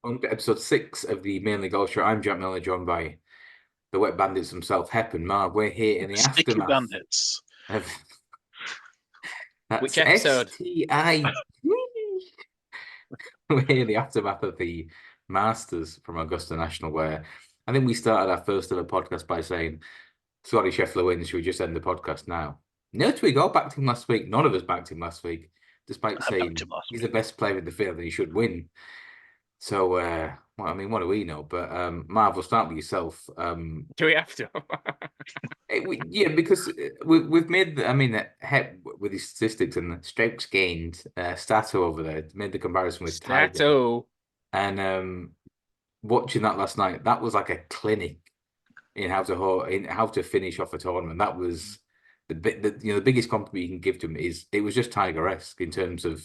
On episode 6 of the Mainly Golf Show, I'm Jack Milner, joined by the Wet Bandits himself, Hep and Marv. We're here in the Sticky aftermath Bandits. of that's Which episode? STI. We're here in the aftermath of the Masters from Augusta National, where I think we started our first ever podcast by saying Scottie Scheffler wins. Should we just end the podcast now? No, we all backed him last week. None of us backed him last week, despite saying he's the best player in the field and he should win. So, well, I mean, what do we know? But Marv, we'll start with yourself. Do we have to? Yeah, because we've made, I mean, Hep with his statistics and the strokes gained, Stato over there made the comparison with Tiger. Stato. And watching that last night, that was like a clinic in how to finish off a tournament. That was the biggest compliment you can give to him is it was just Tiger-esque in terms of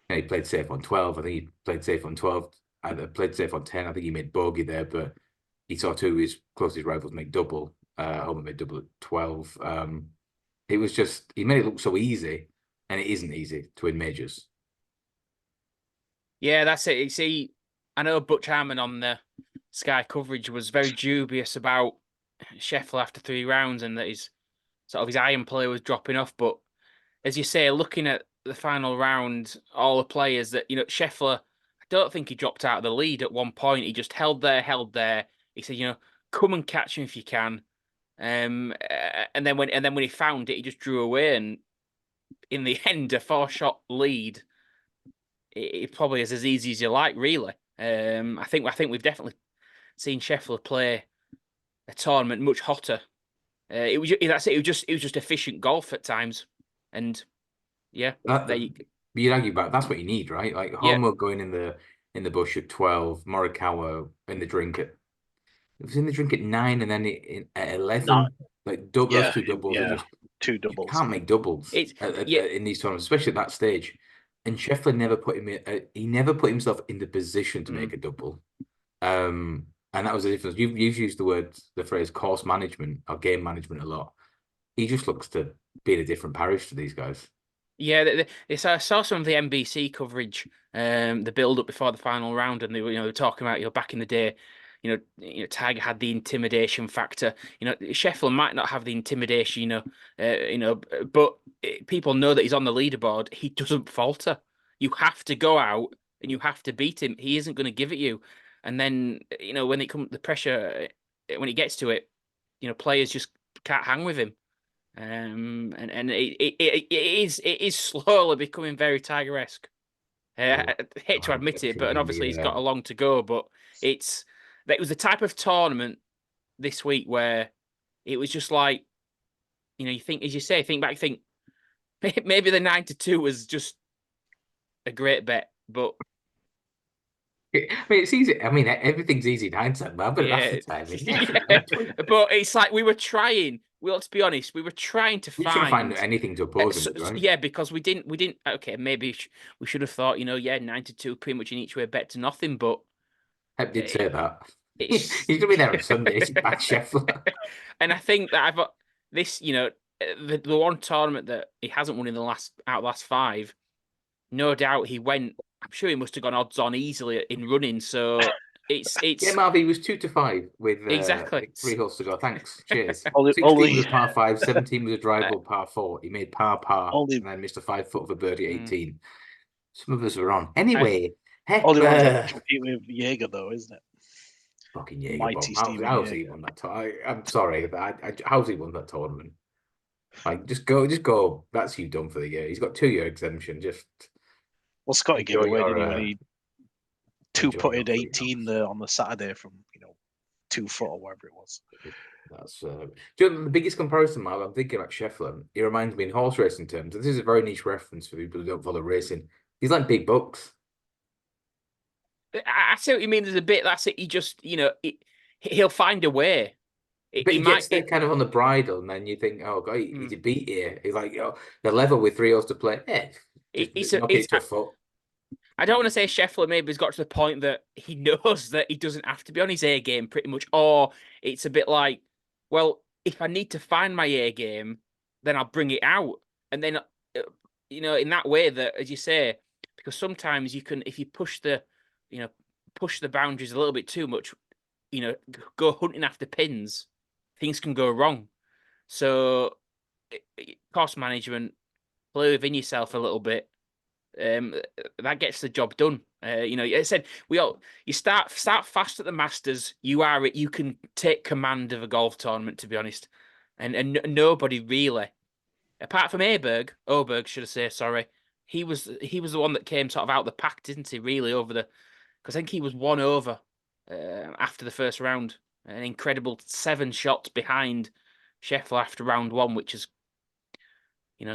he played safe on 12. I think he played safe on 12. I played safe on 10. I think he made bogey there, but he saw two of his closest rivals make double. Homer made double at 12. It was just, he made it look so easy, and it isn't easy to win majors. Yeah, that's it. You see, I know Butch Harmon on the Sky coverage was very dubious about Scheffler after 3 rounds and that his iron play was dropping off. But as you say, looking at the final round, all the players that, Scheffler, I don't think he dropped out of the lead at one point. He just held there. He said, come and catch him if you can. And then when he found it, he just drew away. And in the end, a 4-shot lead, it probably is as easy as you like, really. I think we've definitely seen Scheffler play a tournament much hotter. It was just efficient golf at times, and yeah, you'd argue about that's what you need, right? Like Homer going in the bush at 12, Morikawa in the drink at 9, and then at 11, like those two doubles are just 2 doubles. You can't make doubles in these tournaments, especially at that stage. And Scheffler never put himself in the position to make a double. And that was the difference. You've used the phrase course management or game management a lot. He just looks to be in a different parish to these guys. Yeah, I saw some of the NBC coverage, the build up before the final round, and they were talking about back in the day, Tiger had the intimidation factor. Scheffler might not have the intimidation, but people know that he's on the leaderboard. He doesn't falter. You have to go out and you have to beat him. He isn't going to give it you. And then, when it comes the pressure, when he gets to it, players just can't hang with him. And it is slowly becoming very Tiger-esque. I hate to admit it, but obviously he's got a long to go. But it was the type of tournament this week where it was just like, you think, as you say, think maybe the 9-2 was just a great bet, but. I mean, it's easy. I mean, everything's easy in hindsight, man. But that's the time. But it's like we were trying. Let's be honest. We were trying to find anything to oppose him, right? Yeah, because we didn't. Okay, maybe we should have thought. 9-2, pretty much in each way, bet to nothing. But Hep did say that. He's gonna be there on Sunday. He's back Scheffler. And I think that I've got this. The one tournament that he hasn't won in the last 5. No doubt he went. I'm sure he must have gone odds on easily in running. So it's yeah, Marv, he was 2-5 with exactly 3 holes to go. Thanks. Cheers. 16 was a par 5, 17 was a drivable par 4. He made par, and then missed a 5-foot of a birdie at 18. Some of us were on. Anyway, only one to compete with Jaeger though, isn't it? Fucking Jaeger. How's he won that? I'm sorry, how's he won that tournament? Like, just go. That's you done for the year. He's got 2-year exemption. Well, Scottie gave away when he 2-putted 18 on the Saturday from 2 foot or whatever it was. That's the biggest comparison, Mark. I'm thinking about Scheffler. He reminds me in horse racing terms. This is a very niche reference for people who don't follow racing. He's like big bucks. I see what you mean. There's a bit. That's it. He just he'll find a way. But he gets there kind of on the bridle, and then you think, oh god, he's a beat here. He's like, the level with 3 holes to play. It's a foot. I don't want to say Scheffler maybe has got to the point that he knows that he doesn't have to be on his A game pretty much, or it's a bit like, well, if I need to find my A game, then I'll bring it out, and then in that way that, as you say, because sometimes you can, if you push the push the boundaries a little bit too much, go hunting after pins, things can go wrong. So cost management, play within yourself a little bit. That gets the job done. I said you start fast at the Masters. You can take command of a golf tournament, to be honest, and nobody really, apart from Oberg, should I say? Sorry, he was the one that came sort of out of the pack, didn't he? Really because I think he was 1 over after the first round, an incredible 7 shots behind Scheffler after round 1, which is,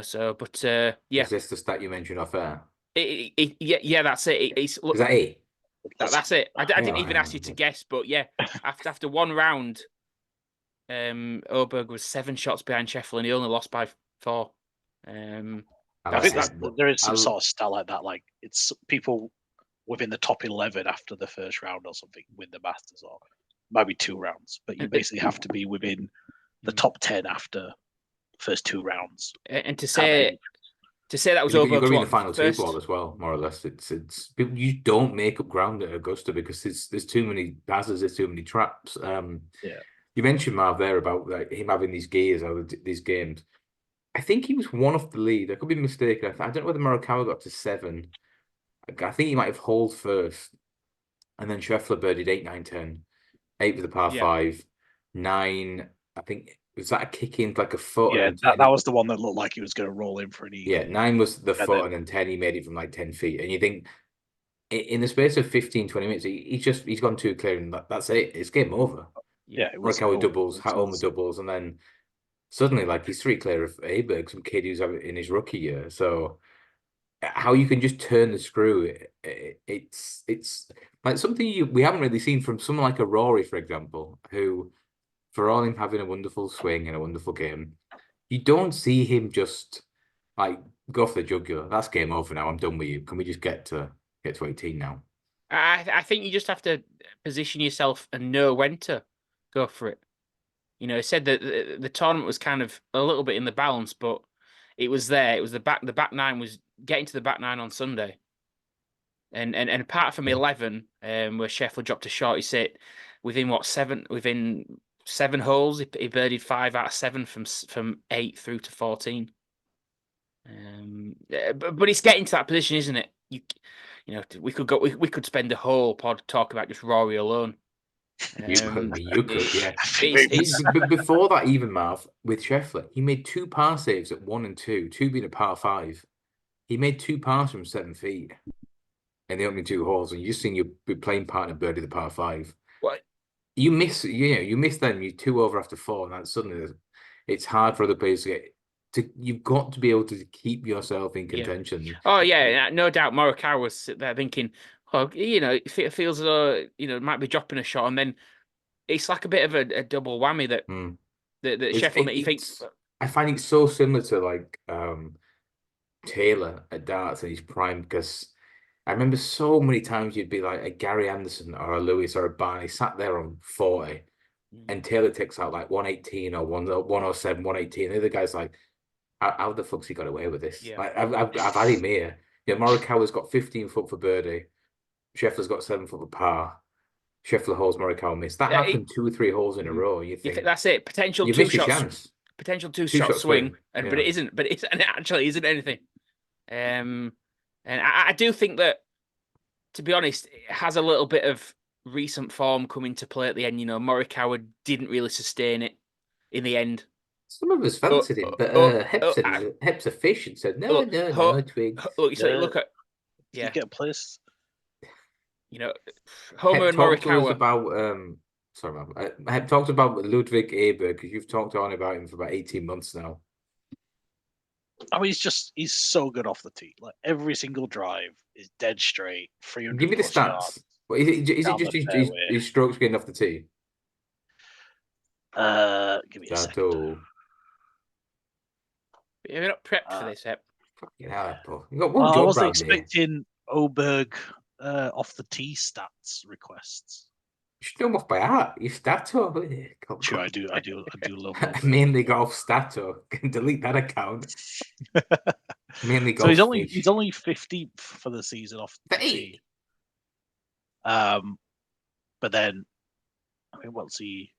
so. But yeah, is this the stat you mentioned off air? Yeah, that's it. Is that it? That's it. I didn't even ask you to guess, but yeah, after 1 round, Oberg was 7 shots behind Scheffler, and he only lost by 4. I think there is some sort of stat like that. Like it's people within the top 11 after the first round or something win the Masters, or maybe 2 rounds. But you basically have to be within the top 10 after first 2 rounds. And to say that was You're going to be in the final first 2 ball as well, more or less. It's you don't make up ground at Augusta because there's too many hazards, there's too many traps. You mentioned Marv there about him having these gears out of these games. I think he was 1 off the lead. I could be mistaken. I don't know whether Morikawa got to 7. I think he might have holed first, and then Scheffler birdied 8, 9, 10. 8 with the par 5, 9. I think was that a kick in like a foot? Yeah, that was the one that looked like he was going to roll in for an eagle. Yeah, 9 was the foot, and then 10 he made it from like 10 feet. And you think in the space of 15, 20 minutes, he's gone 2 clear, and that's it. It's game over. Yeah, Morikawa doubles, Hatton doubles, and then suddenly like he's 3 clear of Aberg, some kid who's in his rookie year. So how you can just turn the screw, it's like something we haven't really seen from someone like a Rory, for example, who, for all him having a wonderful swing and a wonderful game, you don't see him just like go for the jugular. That's game over now. I'm done with you. Can we just get to 18 now? I think you just have to position yourself and know when to go for it. It said that the tournament was kind of a little bit in the balance, but it was there. It was the back 9 was getting to the back 9 on Sunday. And apart from 11, where Scheffler dropped a short, he said within 7 holes, he birdied 5 out of 7 from 8 through to 14. But it's getting to that position, isn't it? We could spend a whole pod talking about just Rory alone. You could, yeah. But before that, even Marv, with Scheffler, he made 2 par saves at 1 and 2, 2 being a par 5. He made 2 pars from 7 feet in the opening 2 holes, and you just seen your playing partner birdie the par 5. What? You miss them. You're 2 over after 4, and that's suddenly it's hard for other players to get. You've got to be able to keep yourself in contention. Yeah. Oh yeah, no doubt. Morikawa was there thinking, it feels as though might be dropping a shot, and then it's like a bit of a double whammy that Scheffler. You think? I find it so similar to like Taylor at darts in his prime, because I remember so many times you'd be like a Gary Anderson or a Lewis or a Barney sat there on 40, and Taylor takes out like 118 or 107, 118. The other guy's like, how the fuck's he got away with this? Yeah. Like, I've had him here. Morikawa's got 15 foot for birdie. Scheffler's got 7 foot for par. Scheffler holes, Morikawa missed. That happened 2 or 3 holes in a row. You think that's it? Potential you 2 miss your shots. chance. Potential 2 shot swing, yeah. But it isn't. But it actually isn't anything. And I do think that, to be honest, it has a little bit of recent form coming to play at the end. Morikawa didn't really sustain it in the end. Some of us fancied it, but Hep's a fish and said, no, Twig. Look at, you get a place. Homer and Morikawa. Hep talked about Ludwig Aberg, because you've talked on about him for about 18 months now. I mean, he's so good off the tee. Like every single drive is dead straight. 300. Give me the stats. Is it just his strokes getting off the tee? Give me a second. You're not prepped for this, Hep. Fucking hell, Paul. You got one job. I wasn't expecting Oberg off the tee stats requests. You should know him off by heart. You Stato. Sure, I do love Oberg. Mainly golf Stato. Can delete that account. Mainly golf. So he's only 50th for the season off the tee. But then, I mean, what's he?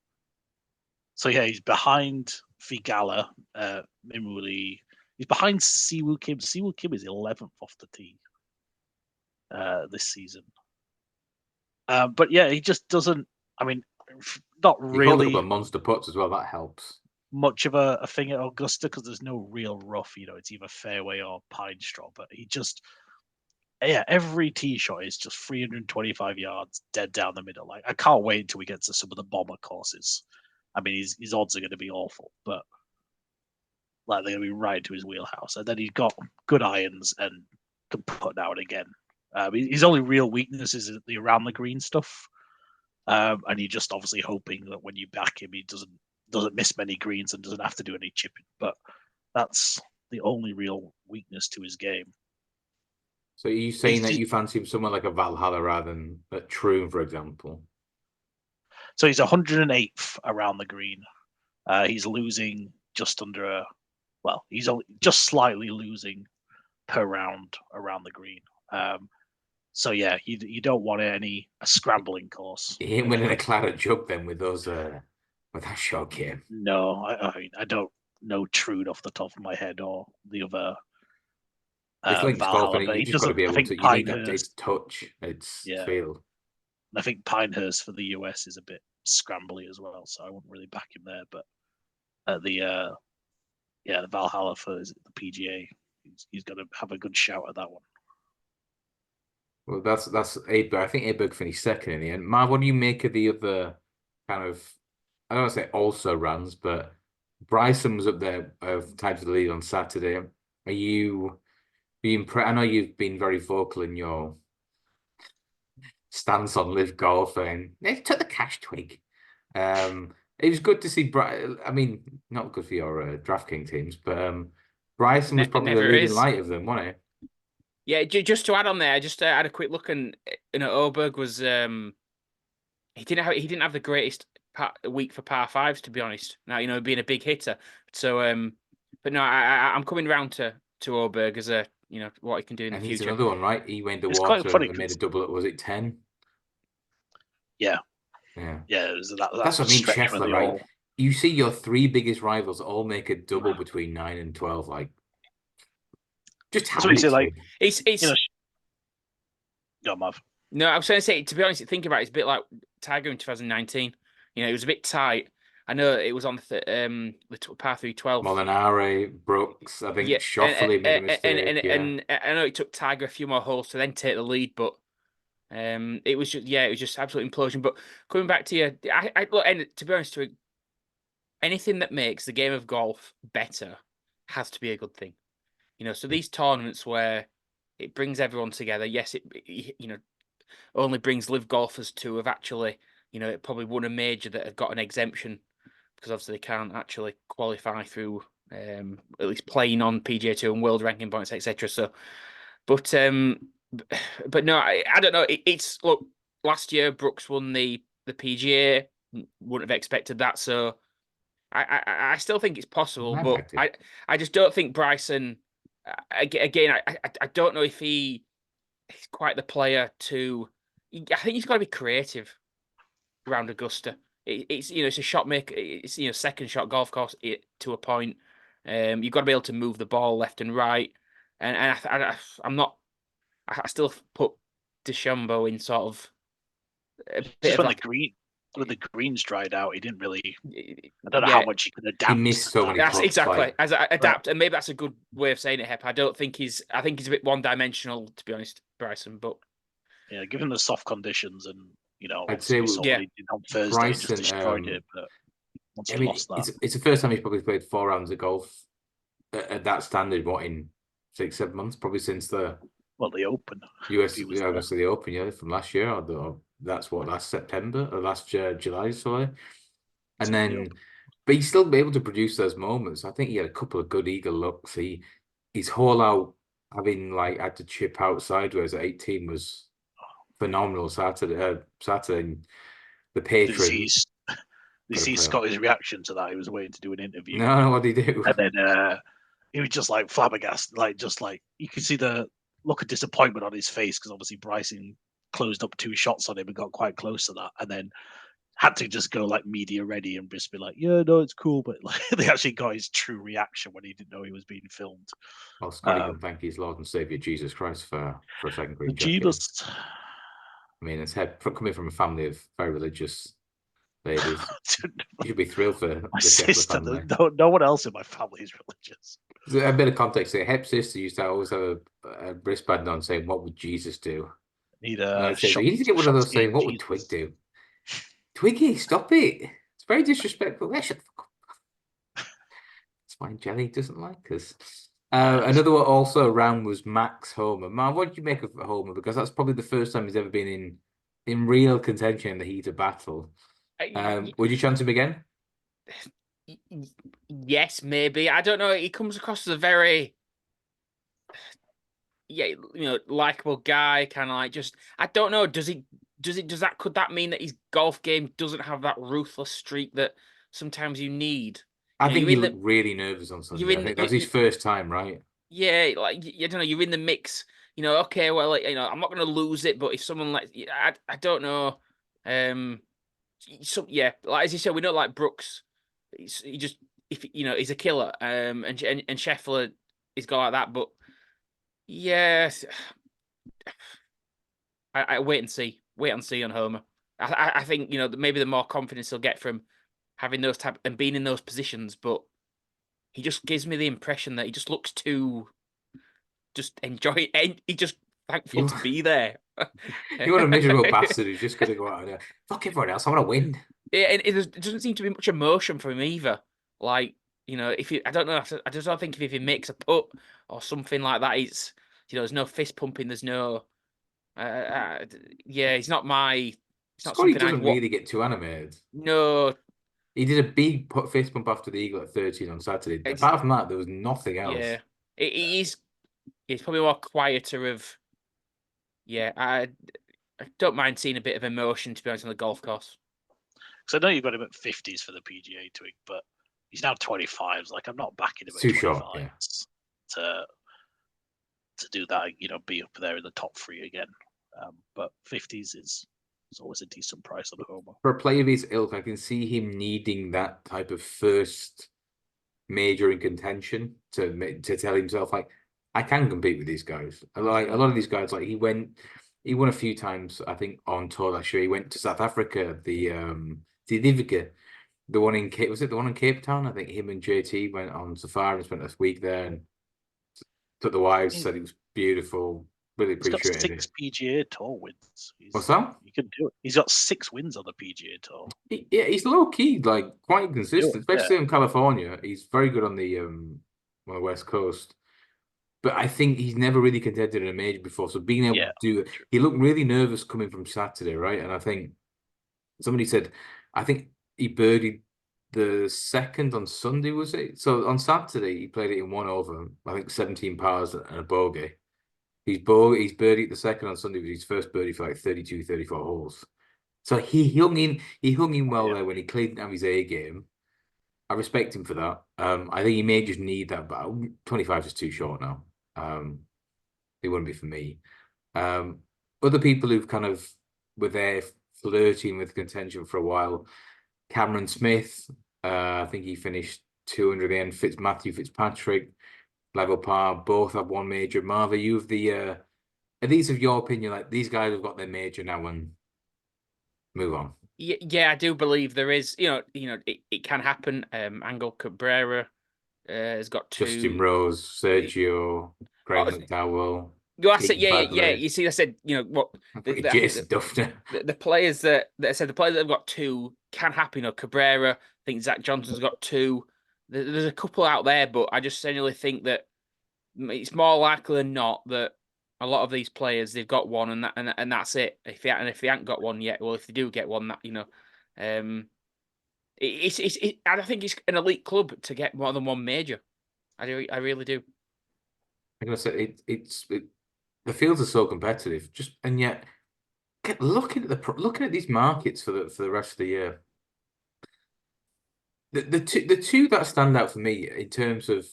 So yeah, he's behind Figala, Mimuli. He's behind Siwoo Kim. Siwoo Kim is 11th off the tee this season. But yeah, he just doesn't. I mean, not really. He called a couple of monster putts as well. That helps. Much of a thing at Augusta because there's no real rough. It's either fairway or pine straw. But he just, every tee shot is just 325 yards dead down the middle. Like, I can't wait until we get to some of the bomber courses. I mean, his odds are going to be awful, but like they're going to be right into his wheelhouse. And then he's got good irons and can put out again. His only real weakness is the around the green stuff, and you're just obviously hoping that when you back him, he doesn't miss many greens and doesn't have to do any chipping. But that's the only real weakness to his game. So are you saying that you fancy him somewhere like a Valhalla rather than at Troon, for example? So he's 108th around the green. He's losing just under he's only just slightly losing per round around the green. So yeah, you don't want a scrambling course. He ain't winning a claret jug then with those with that short game. No, I don't know Trude off the top of my head or the other. It's like Valhalla, golf, and you just got to be able to. You need that. It's touch. It's feel. I think Pinehurst for the US is a bit scrambly as well, so I wouldn't really back him there. But the Valhalla for the PGA, he's got to have a good shout at that one. Well, that's Aberg. I think Aberg finished second in the end. Marv, what do you make of the other kind of? I don't want to say also runs, but Bryson was up there tied to the lead on Saturday. Are you being? I know you've been very vocal in your stance on live golf, and they took the cash twig. It was good to see. I mean, not good for your DraftKings teams, but Bryson was probably the leading light of them, wasn't he? Yeah, just to add on there, I just had a quick look, and Oberg was he didn't have the greatest week for par fives, to be honest. Now being a big hitter, so but no, I'm coming round to Oberg as a what he can do in the future. He's another one, right? He went to water and made a double. Was it 10? Yeah. That's what I mean, Scheffler, right? You see your three biggest rivals all make a double between 9 and 12, like. Just how it's like it's Go, Marv. No, I was going to say, to be honest, think about it, it's a bit like Tiger in 2019. It was a bit tight. I know it was on the par 312. Molinari, Brooks, I think Schauffele made a mistake. And I know it took Tiger a few more holes to then take the lead, but it was just absolute implosion. But coming back to you, and to be honest, anything that makes the game of golf better has to be a good thing. So these tournaments where it brings everyone together, yes, it only brings live golfers to have actually, it probably won a major that have got an exemption because obviously they can't actually qualify through at least playing on PGA Tour and world ranking points, etc. So, but no, I don't know. Look, last year Brooks won the PGA, wouldn't have expected that. So I still think it's possible, but I just don't think Bryson. Again, I don't know if he's quite the player to. I think he's got to be creative around Augusta. It's it's a shot maker. It's second shot golf course to a point. You've got to be able to move the ball left and right. And I'm not. I still put DeChambeau in sort of a bit of like, when the greens dried out, he didn't really. I don't know how much he could adapt. He missed so many. That's exactly as I adapt, and maybe that's a good way of saying it, Hep. I think he's a bit one-dimensional, to be honest, Bryson. But yeah, given the soft conditions and I'd say on Thursday, Bryson just destroyed it. But once he lost that, it's the first time he's probably played 4 rounds of golf at that standard. What, in 6-7 months? Probably since the Open. Obviously the Open, from last year, or that's what, last September or last July, sorry. And then, but he's still be able to produce those moments. I think he had a couple of good eagle looks. His hole out, having had to chip out sideways at 18 was phenomenal. Saturday, the patron. Did you see Scottie's reaction to that? He was waiting to do an interview. No, what did he do? And then he was just flabbergasted, you could see the look of disappointment on his face because obviously Bryson closed up 2 shots on him and got quite close to that, and then had to just go like media ready and just be like, yeah, no, it's cool, but like they actually got his true reaction when he didn't know he was being filmed. Well, Scottie can thank his Lord and Savior Jesus Christ for a second green jacket. Jesus. I mean, coming from a family of very religious ladies, you should be thrilled for my the sister. family. No one else in my family is religious. So a bit of context here. Hep's sister used to always have a wristband on saying, "What would Jesus do?" Need you need to get one of those saying, "What would Twig do?" Twiggy, stop it! It's very disrespectful. Yeah, shut the fuck up. That's why Jelly doesn't like us. Another one also around was Max Homer. Man, what did you make of Homer? Because that's probably the first time he's ever been in real contention in the heat of battle. Would you chance him again? Yes, maybe. I don't know. He comes across as a very, likable guy. Kind of like just. I don't know. Could that mean that his golf game doesn't have that ruthless streak that sometimes you need? I think he looked really nervous on Sunday. I think that was his first time, right? Yeah, like I don't know. You're in the mix. Okay, well, I'm not going to lose it, but if someone I don't know. Like as you said, we don't like Brooks. He's a killer. And Scheffler is got like that, but yes, I wait and see. Wait and see on Homer. I think maybe the more confidence he'll get from having those type and being in those positions, but he just gives me the impression that he just looks too just enjoy it. He just thankful to be there. You want a miserable bastard who's just going to go out there. Fuck everyone else. I want to win. Yeah, and it doesn't seem to be much emotion from him either. Like I don't know. I just don't think if he makes a putt or something like that, it's there's no fist pumping. There's no. He's not my. It's not Scottie something doesn't really get too animated. No. He did a big fist bump after the eagle at 13 on Saturday. Apart from that, there was nothing else. Yeah, he's probably more quieter of. Yeah, I don't mind seeing a bit of emotion, to be honest, on the golf course. Because I know you've got him at 50s for the PGA Twig, but he's now 25s. Like, I'm not backing him at 25s to do that. Be up there in the top 3 again. But 50s is always a decent price on Homer. For a player of his ilk, I can see him needing that type of first major in contention to tell himself, like, I can compete with these guys. Like a lot of these guys, like he won a few times, I think, on tour last year. He went to South Africa, the Divika, the one in Cape. Was it the one in Cape Town? I think him and JT went on safari and spent a week there and took the wives. Said it was beautiful. Really appreciated it. He's got 6 PGA Tour wins. What's that? You can do it. He's got 6 wins on the PGA Tour. He's low key, like quite consistent, especially in California. He's very good on the West Coast. But I think he's never really contended in a major before. So being able to do it, he looked really nervous coming from Saturday, right? And I think somebody said, I think he birdied the second on Sunday, was it? So on Saturday, he played it in 1 over, I think 17 pars and a bogey. He's birdied the second on Sunday with his first birdie for like 32, 34 holes. So he hung in well there when he cleaned out his A game. I respect him for that. I think he may just need that, but 25 is too short now. It wouldn't be for me. Other people who've kind of were there flirting with contention for a while. Cameron Smith, I think he finished 200 at the end. Matthew Fitzpatrick, level par, both have 1 major. Marv, are you of the are these of your opinion, like these guys have got their major now and move on? Yeah, I do believe there is. It can happen. Angel Cabrera has got 2. Justin Rose, Sergio, Graham McDowell. I said, yeah. You see, I said, what Jason Duffner. The players that I said, the players that have got 2 can happen. Cabrera, I think Zach Johnson's got 2. There's a couple out there, but I just genuinely think that it's more likely than not that a lot of these players, they've got 1 and that's it. If they haven't got 1 yet, well, if they do get 1, that I think it's an elite club to get more than 1 major. I really do. I'm gonna say the fields are so competitive, and yet looking at these markets for the rest of the year. The two that stand out for me in terms of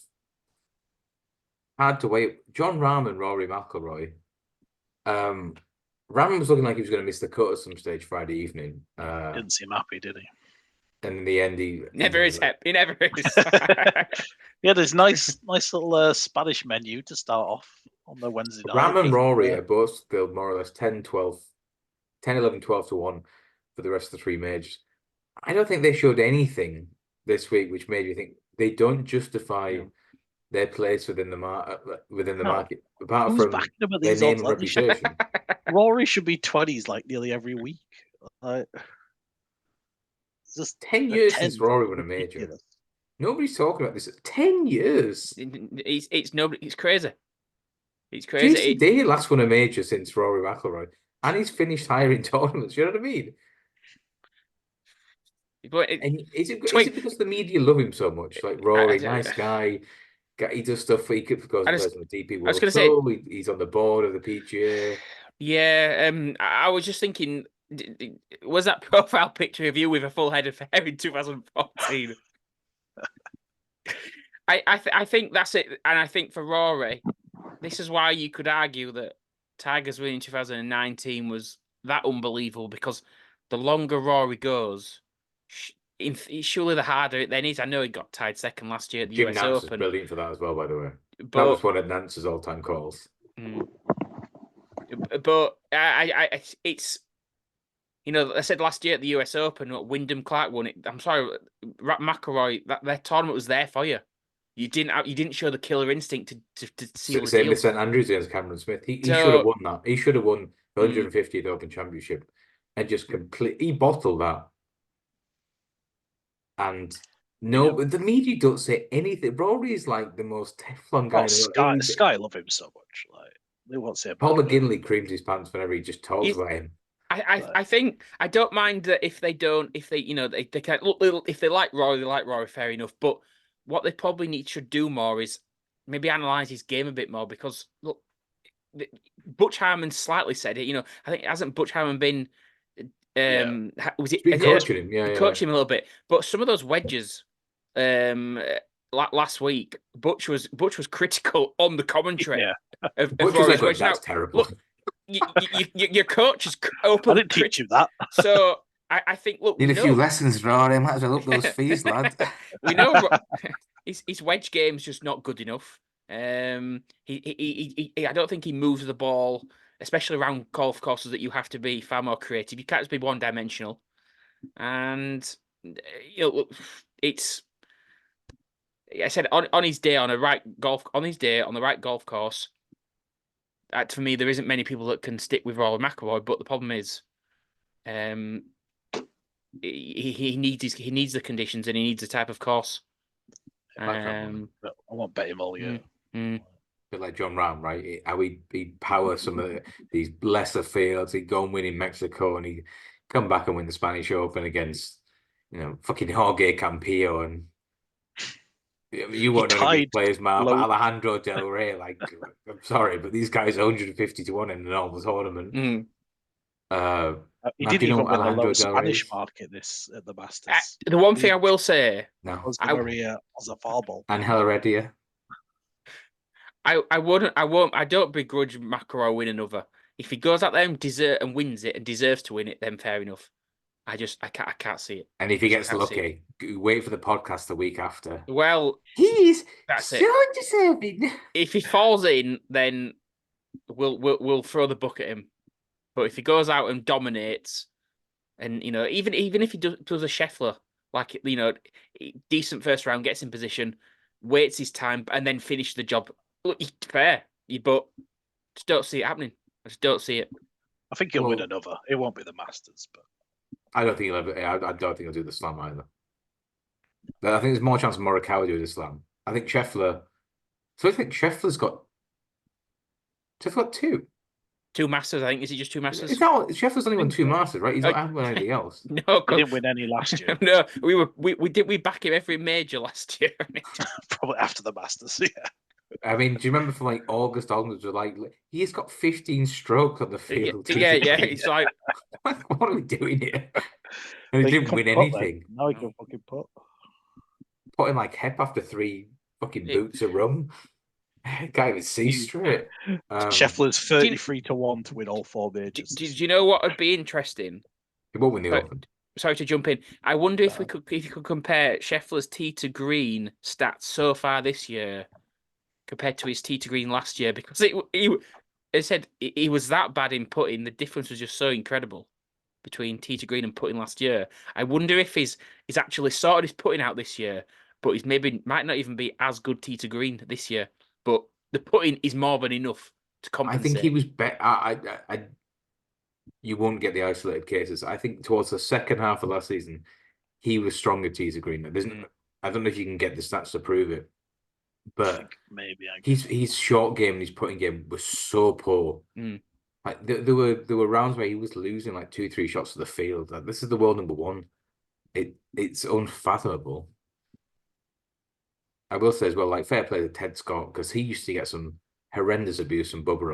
hard to wait, John Rahm and Rory McIlroy. Rahm was looking like he was going to miss the cut at some stage Friday evening. Didn't seem happy, did he? And in the end, he never is happy. He never is. He had his nice little Spanish menu to start off on the Wednesday night. Rahm and Rory are both still more or less 10, 11, 12 to 1 for the rest of the three majors. I don't think they showed anything this week which made you think they don't justify their place within the market, apart from their name and reputation. Rory should be 20s like nearly every week. Just 10 years since Rory won a major. Nobody's talking about this. 10 years. It's crazy. It's crazy. Jason Day last won a major since Rory McIlroy, and he's finished higher in tournaments. You know what I mean? But is it because the media love him so much? Like Rory, nice guy. He does stuff for goes on the DP World Tour. He's on the board of the PGA. Yeah, I was just thinking, was that profile picture of you with a full head of hair in 2014? I think that's it, and I think for Rory, this is why you could argue that Tiger's win in 2019 was that unbelievable, because the longer Rory goes, surely the harder it then is. I know he got tied second last year at the Jim US Nance Open. Was brilliant for that as well, by the way. That was one of Nance's all-time calls. But it's, I said last year at the US Open, Wyndham Clark won it. I'm sorry, McIlroy, their tournament was there for you. You didn't show the killer instinct to seal the Same deal. with St Andrews against Cameron Smith. He should have won that. He should have won the 150th Open Championship and just completely bottled that. And the media don't say anything. Rory is like the most Teflon guy. Sky love him so much. Like they won't say. Paul McGinley creams his pants whenever he just talks about him. I think I don't mind that if they can't look, if they like Rory, fair enough. But what they probably should do more is maybe analyze his game a bit more, because look, Butch Harmon slightly said it. I think hasn't Butch Harmon been was it coaching him? Yeah, coaching him a little bit. But some of those wedges last week, Butch was critical on the commentary. Of Butch was like, that's terrible. Look, your coach is open. I didn't teach you that. So I think, look, need a few lessons, Rory. Might as well up those fees, lad. We know his wedge game's just not good enough. I don't think he moves the ball, especially around golf courses that you have to be far more creative. You can't just be one-dimensional. And it's. I said on his day on the right golf course. For me, there isn't many people that can stick with Rory McIlroy. But the problem is, he needs the conditions, and he needs the type of course. I won't bet him all year. A bit like John Rahm, right? How he'd power some of these lesser fields. He'd go and win in Mexico, and he'd come back and win the Spanish Open against, fucking Jorge Campillo, and you won't know any players, Marv, but Alejandro Del Rey. Like, I'm sorry, but these guys are 150 to 1 in a normal tournament. He didn't even win the low Spanish market at the Masters. The one thing I will say, Jose Maria Ozafalbo and Heredia. I don't begrudge McIlroy win another. If he goes out there and wins it and deserves to win it, then fair enough. I can't see it. And if he gets lucky, wait for the podcast the week after. Well, he's so deserving. If he falls in, then we'll throw the book at him. But if he goes out and dominates, and even if he does a Scheffler, like decent first round, gets in position, waits his time, and then finish the job, look, fair. But just don't see it happening. I just don't see it. I think he'll win another. It won't be the Masters, but I don't think he'll ever. I don't think he'll do the Slam either. But I think there's more chance of Morikawa doing the Slam. I think Scheffler. So I think Scheffler's got two. Two Masters, I think. Is it just two Masters? Scheffler's only won two Masters, right? He's not won anything else. No, he didn't win any last year. No, we back him every major last year. Probably after the Masters, yeah. I mean, do you remember from like August onwards, he's got 15 strokes on the field. Yeah. It's like, what are we doing here? And he didn't win anything. Now he can fucking putt. Put him like Hep after 3 fucking boots of rum. Can't even see straight. Scheffler's 33-1 to win all 4 majors. Do you know what would be interesting? He won't win the Open. Sorry to jump in. I wonder if you could compare Scheffler's tee to green stats so far this year compared to his tee to green last year, because it said he was that bad in putting. The difference was just so incredible between tee to green and putting last year. I wonder if he's actually sorted his putting out this year, but he's might not even be as good tee to green this year. But the putting is more than enough to compensate. I think he was better. You won't get the isolated cases. I think towards the second half of last season, he was stronger tee to green. I don't know if you can get the stats to prove it, but maybe his short game and his putting game was so poor. Like there were rounds where he was losing like 2-3 shots to the field. Like, this is the world number one. It's unfathomable. I will say as well, like, fair play to Ted Scott, because he used to get some horrendous abuse from Bubba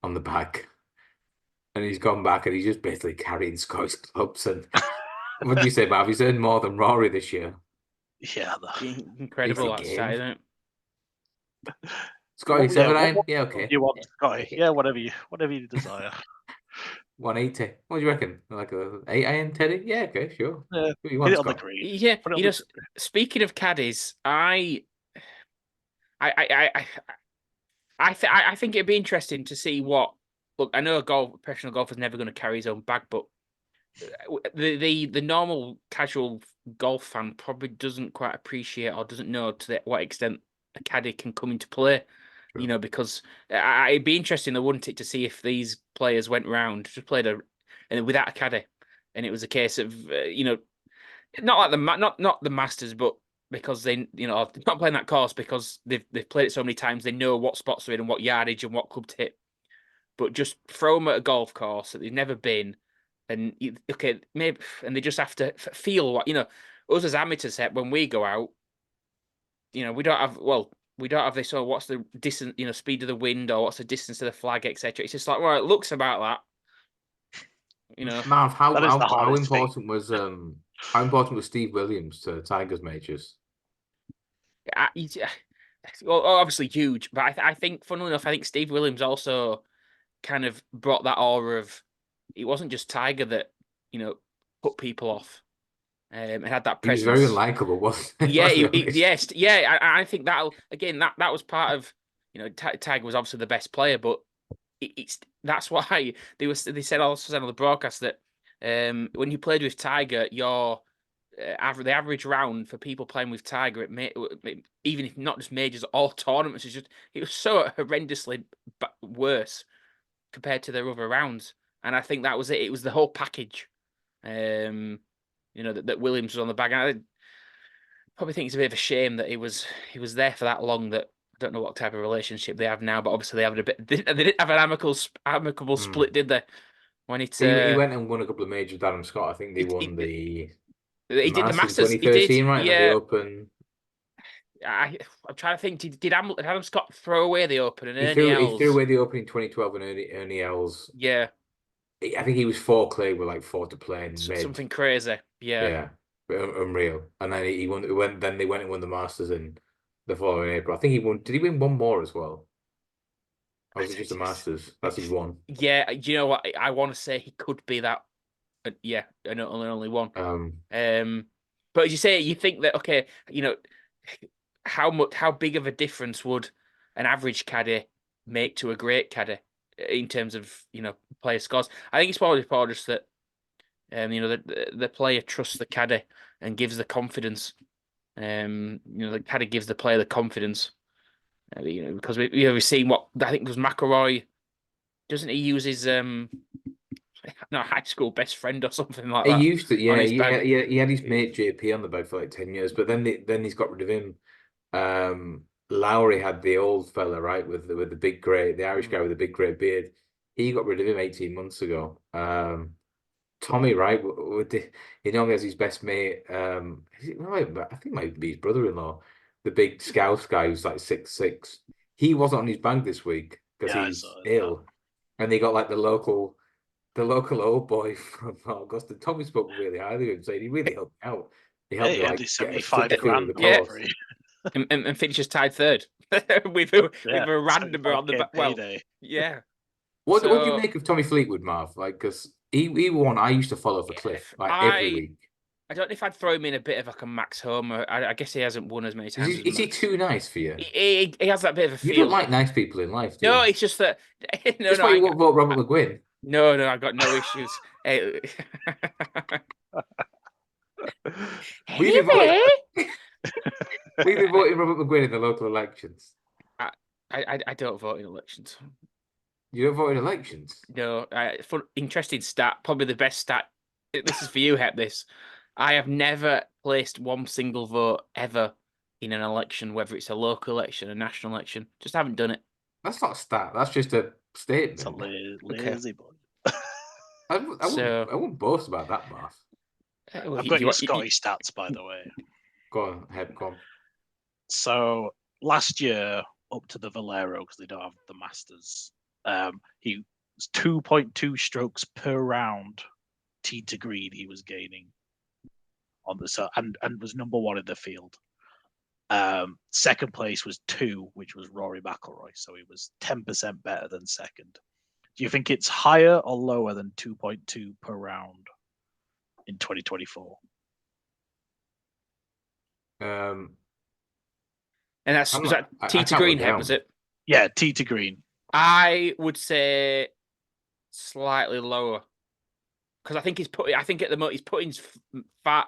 on the back, and he's gone back and he's just basically carrying Scott's clubs. And what do you say, Marv? He's earned more than Rory this year. Yeah, incredible that stat, isn't it? Scottie, 7-9? Yeah, okay. You want Scottie? Yeah, whatever you desire. 180. What do you reckon? Like a 8-iron Teddy? Yeah, okay, sure. Yeah, you want, put it on the green. Yeah, speaking of caddies, I think it'd be interesting to see what. Look, I know a professional golfer's never going to carry his own bag, but the normal casual golf fan probably doesn't quite appreciate or doesn't know to what extent a caddy can come into play. You know, because it'd be interesting, though, wouldn't it, to see if these players went round, just played without a caddy, and it was a case of not like not the Masters, but because they not playing that course because they've played it so many times, they know what spots they're in and what yardage and what club to hit. But just throw them at a golf course that they've never been, and maybe, and they just have to feel what us as amateurs when we go out. We don't have this. Or what's the distance? Speed of the wind, or what's the distance to the flag, etc. It's just like, well, it looks about that. Marv, how important was Steve Williams to Tiger's majors? Well, obviously huge, but I think, funnily enough, I think Steve Williams also kind of brought that aura of it wasn't just Tiger that put people off. And had that presence. He was very unlikable, wasn't he? Yeah, I think that was part of Tiger was obviously the best player, but that's why they said also on the broadcast that when you played with Tiger, your the average round for people playing with Tiger, even if not just majors, all tournaments, it was so horrendously worse compared to their other rounds, and I think that was it. It was the whole package. That Williams was on the bag. And I probably think it's a bit of a shame that he was there for that long. That I don't know what type of relationship they have now, but obviously they have they didn't have an amicable split, did they? When he went and won a couple of majors with Adam Scott. I think they won the did the Masters in 2013, right? Yeah. The Open. I'm trying to think. Did Adam Scott throw away the Open and he threw away the Open in 2012 and Ernie Els? Yeah. I think he was 4 clear with like 4 to play and something crazy. Yeah, unreal. And then he won. Then they went and won the Masters in the following April. I think he won. Did he win one more as well? Or was it just the Masters? That's his one. Yeah, you know what? I want to say he could be that. Yeah, and only one. But as you say, you think that how big of a difference would an average caddy make to a great caddy in terms of player scores? I think it's probably just that the player trusts the caddy and gives the confidence. The caddy gives the player the confidence. Because we've seen what I think was McIlroy. Doesn't he use his high school best friend or something like that? He used to, yeah. He had his mate JP on the bag for like 10 years, but then he's got rid of him. Lowry had the old fella, right, with the big grey, the Irish guy with the big grey beard. He got rid of him 18 months ago. Tommy, right, he normally has his best mate. I think it might be his brother-in-law, the big Scouse guy who's like 6'6". He wasn't on his bank this week because he's ill, and they got like the local old boy from Augusta. Tommy spoke really highly of him, saying he really helped me out. He helped me like $75 grand. And finishes tied third. with a randomer on the back. Well, yeah. What do you make of Tommy Fleetwood, Marv? Like, because he won. I used to follow for Cliff every week. I don't know if I'd throw him in a bit of like a Max Homer. I guess he hasn't won as many times. Is he too nice for you? He has that bit of a feel. You don't like nice people in life, do you? No, it's just that. That's why you won't vote Robert McGuinn. No, I got no issues. We've been voting Robert McGuinn in the local elections. I don't vote in elections. You don't vote in elections? No. Interesting stat. Probably the best stat. This is for you, Hep. I have never placed one single vote ever in an election, whether it's a local election, a national election. Just haven't done it. That's not a stat. That's just a statement. It's a lazy boy. I wouldn't boast about that, Marv. I've got your Scottie stats, by the way. Go on, Hep, go on. So last year, up to the Valero, because they don't have the Masters, he was 2.2 strokes per round. Tee to green, he was gaining on the and was number one in the field. Second place was 2, which was Rory McIlroy, so he was 10% better than second. Do you think it's higher or lower than 2.2 per round in 2024? And was that tee to green, Hep, was it? Yeah, tee to green. I would say slightly lower. Because I think at the moment he's putting far,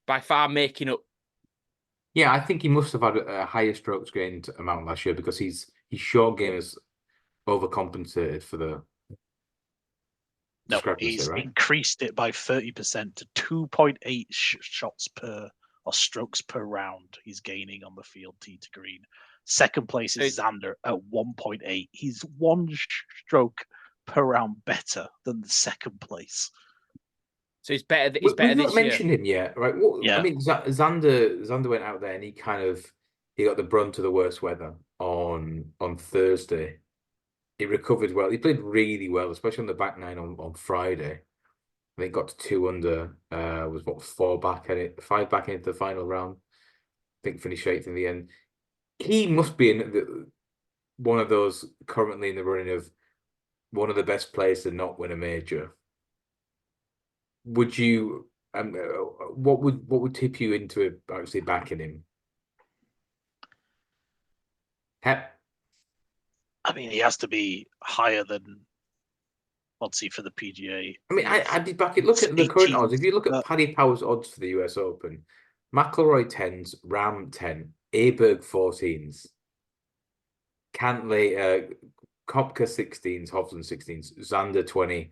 by far making up. Yeah, I think he must have had a higher strokes gained amount last year because his short game is overcompensated for the. No, he's increased it by 30% to 2.8 shots per or strokes per round. He's gaining on the field tee to green. Second place is Xander at 1.8. He's 1 stroke per round better than the second place. So he's better. He's better this year. We've not mentioned him yet, right? Yeah. I mean, Xander went out there and he got the brunt of the worst weather on Thursday. He recovered well. He played really well, especially on the back nine on Friday. I think got to 2 under. Was 5 back into the final round. I think finished 8th in the end. He must be one of those currently in the running of one of the best players to not win a major. Would you? What would tip you into actually backing him? Hep? I mean, he has to be higher than obviously for the PGA. I mean, I'd be backing. Look at the current odds. If you look at Paddy Power's odds for the US Open, McIlroy 10s, Ram 10, Aberg 14s, Cantley, Kopka 16s, Hovland 16s, Xander 20.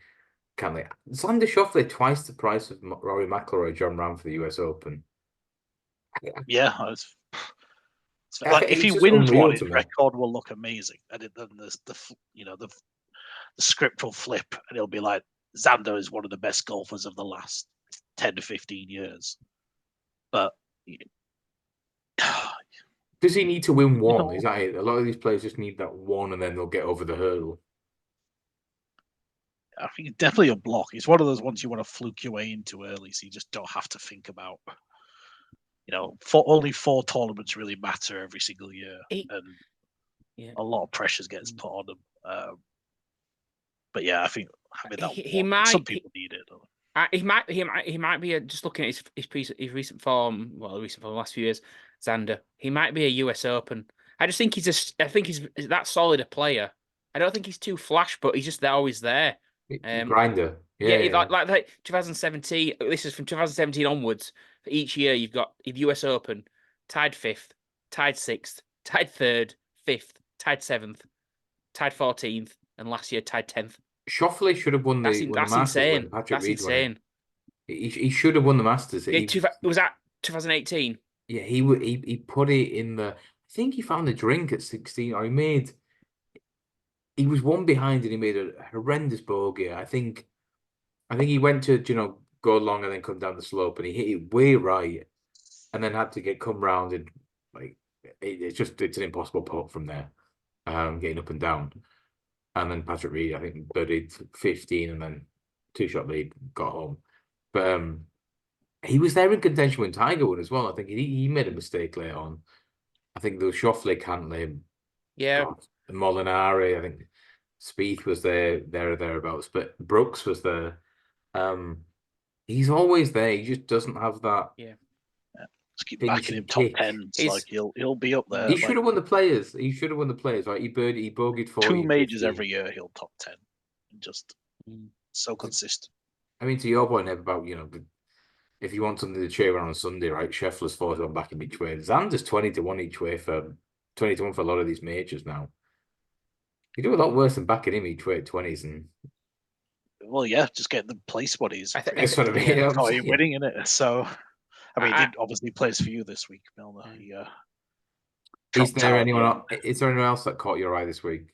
Cantley, Xander Scheffler twice the price of Rory McIlroy, John Ram for the US Open. Yeah, if he wins one, his record will look amazing, and then the script will flip, and it'll be like Xander is one of the best golfers of the last 10 to 15 years. But does he need to win one? Is that it? A lot of these players just need that one, and then they'll get over the hurdle. I think it's definitely a block. It's one of those ones you want to fluke your way into early, so you just don't have to think about. Only 4 tournaments really matter every single year, and a lot of pressure gets put on them. But yeah, I think having that some people need it. He might be just looking at his recent form. Well, recent form the last few years. Xander, he might be a US Open. I just think he's that solid a player. I don't think he's too flash, but he's just always there. Grinder. Yeah. Like 2017. This is from 2017 onwards. For each year, you've got US Open, tied 5th, tied 6th, tied 3rd, 5th, tied 7th, tied 14th, and last year tied 10th. Scheffler should have won the Masters. Insane. Patrick That's Reed insane. He should have won the Masters. Was that 2018? Yeah, he put it in the. I think he found a drink at 16, or he was 1 behind and he made a horrendous bogey. I think he went to go long and then come down the slope, and he hit it way right, and then had to come round and it's an impossible putt from there, getting up and down. And then Patrick Reed, I think, birdied 15 and then 2-shot lead, got home. But he was there in contention when Tiger won as well. I think he made a mistake later on. I think the Scheffler, Cantley, Yeah. Molinari, I think Spieth was there or thereabouts, but Brooks was there. He's always there. He just doesn't have that. Yeah. Just keep backing him top tens. Like he'll be up there. He should have won the Players. He should have won the Players, right? He bogeyed 40. 2 majors every year. He'll top 10. Just so consistent. I mean, to your point about if you want something to cheer on Sunday, right? Scheffler's 40 back in each way. Xander's 20-1 each way for 20-1 for a lot of these majors now. You do a lot worse than backing him each way at 20s and. Well, yeah, just get the place bodies. That's what I mean. You're winning in it. So, I mean, he did obviously plays for you this week, Milner. Is there anyone else that caught your eye this week?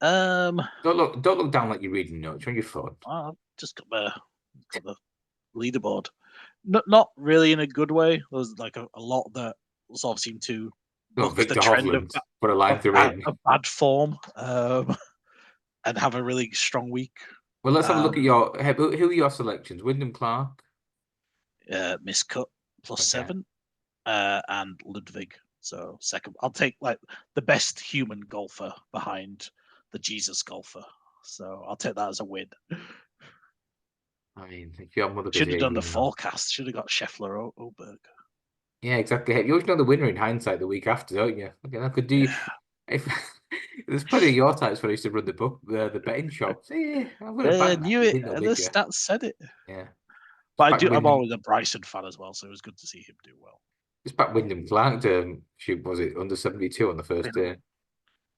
Don't look down like you're reading notes. You're on your phone. I've just got the leaderboard. Not really in a good way. There's like a lot that sort of seem to buck the trend of bad form and have a really strong week. Well, let's have a look at who are your selections? Wyndham Clark, Miscut +7, and Ludwig. So second, I'll take like the best human golfer behind the Jesus golfer. So I'll take that as a win. I mean, if your mother should have done the forecast. Should have got Scheffler Oberg. Yeah, exactly. You always know the winner in hindsight the week after, don't you? Okay, I could do. If there's plenty of your types when I used to run the betting shop. Yeah, I'm gonna knew it. The stats said it. Yeah, but I'm always a Bryson fan as well, so it was good to see him do well. It's back Wyndham Clark to shoot. Was it under 72 on the first day?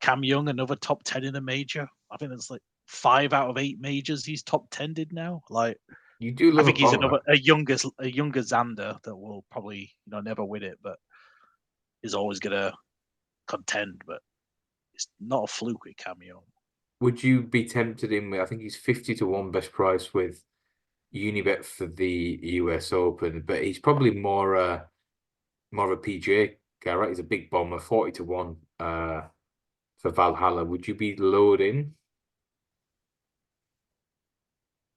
Cam Young, another top 10 in a major. I think that's like 5 out of 8 majors he's top 10'd now. Like you do. I think he's a younger Xander that will probably never win it, but is always gonna contend. But it's not a fluke with Cam Young. Would you be tempted in with? I think he's 50-1 best price with Unibet for the US Open, but he's probably more of a PGA guy, right? He's a big bomber, 40-1 for Valhalla. Would you be lowered in?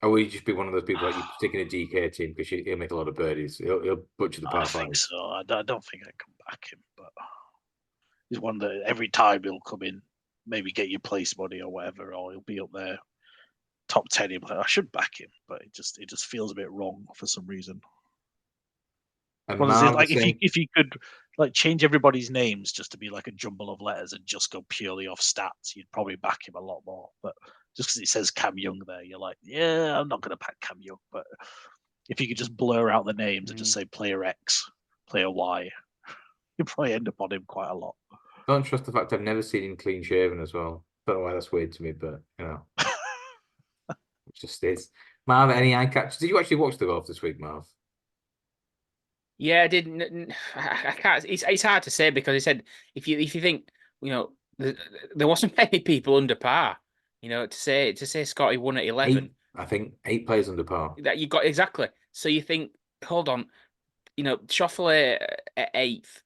Or would you just be one of those people like you're sticking a DK team because he'll make a lot of birdies? He'll butcher the par 5. I think so. I don't think I can back him, but he's one that every time he'll come in, maybe get your place money or whatever, or he'll be up there top 10. He'll be like, I should back him, but it just feels a bit wrong for some reason. Well, like if you could like change everybody's names just to be like a jumble of letters and just go purely off stats, you'd probably back him a lot more. But just because it says Cam Young there, you're like, yeah, I'm not going to back Cam Young. But if you could just blur out the names and just say player X, player Y, you probably end up on him quite a lot. Don't trust the fact I've never seen him clean shaven as well. Don't know why that's weird to me, but it just is. Marv, any eye catchers? Did you actually watch the golf this week, Marv? Yeah, I didn't. I can't. It's hard to say because he said if you think there wasn't many people under par. To say Scottie won at 11. I think 8 players under par. That you got exactly. So you think, hold on, Scheffler at 8th.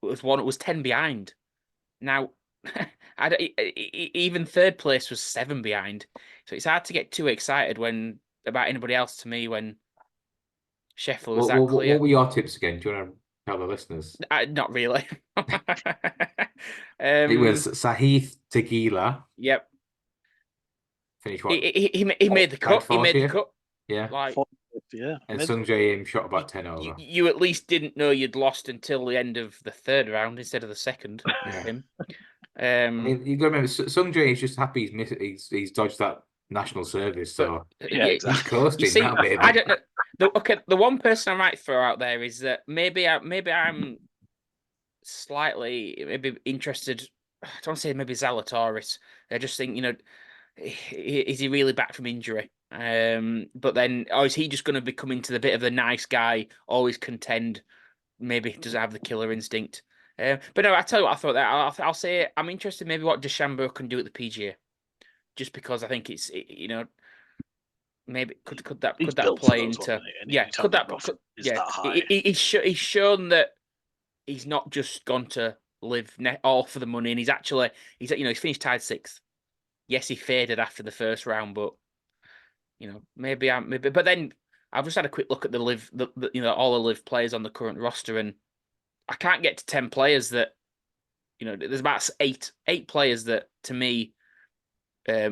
Was 10 behind. Now, even third place was 7 behind. So it's hard to get too excited about anybody else to me when Scheffler was that clear. What were your tips again? Do you want to tell the listeners? Not really. It was Sahith Tequila. Yep. Finished what? He made the cut. He made the cut. Yeah. Yeah. And Sung Jae Im shot about 10 over. You at least didn't know you'd lost until the end of the 3rd round instead of the 2nd. Him. You got to remember, Sung Jae is just happy he's dodged that national service. So he's coasting now, baby. I don't know. The one person I might throw out there is that maybe I'm slightly interested. I don't want to say maybe Zalatoris. I just think is he really back from injury? But then, is he just going to become into the bit of the nice guy, always contend? Maybe doesn't have the killer instinct. But no, I tell you what, I thought that I'll say I'm interested maybe what DeChambeau can do at the PGA, just because I think it's maybe could that play into he's shown that he's not just gone to live all for the money, and he's finished tied 6th. Yes, he faded after the first round, but maybe but then I've just had a quick look at the live, all the live players on the current roster, and I can't get to 10 players that, there's about eight players that to me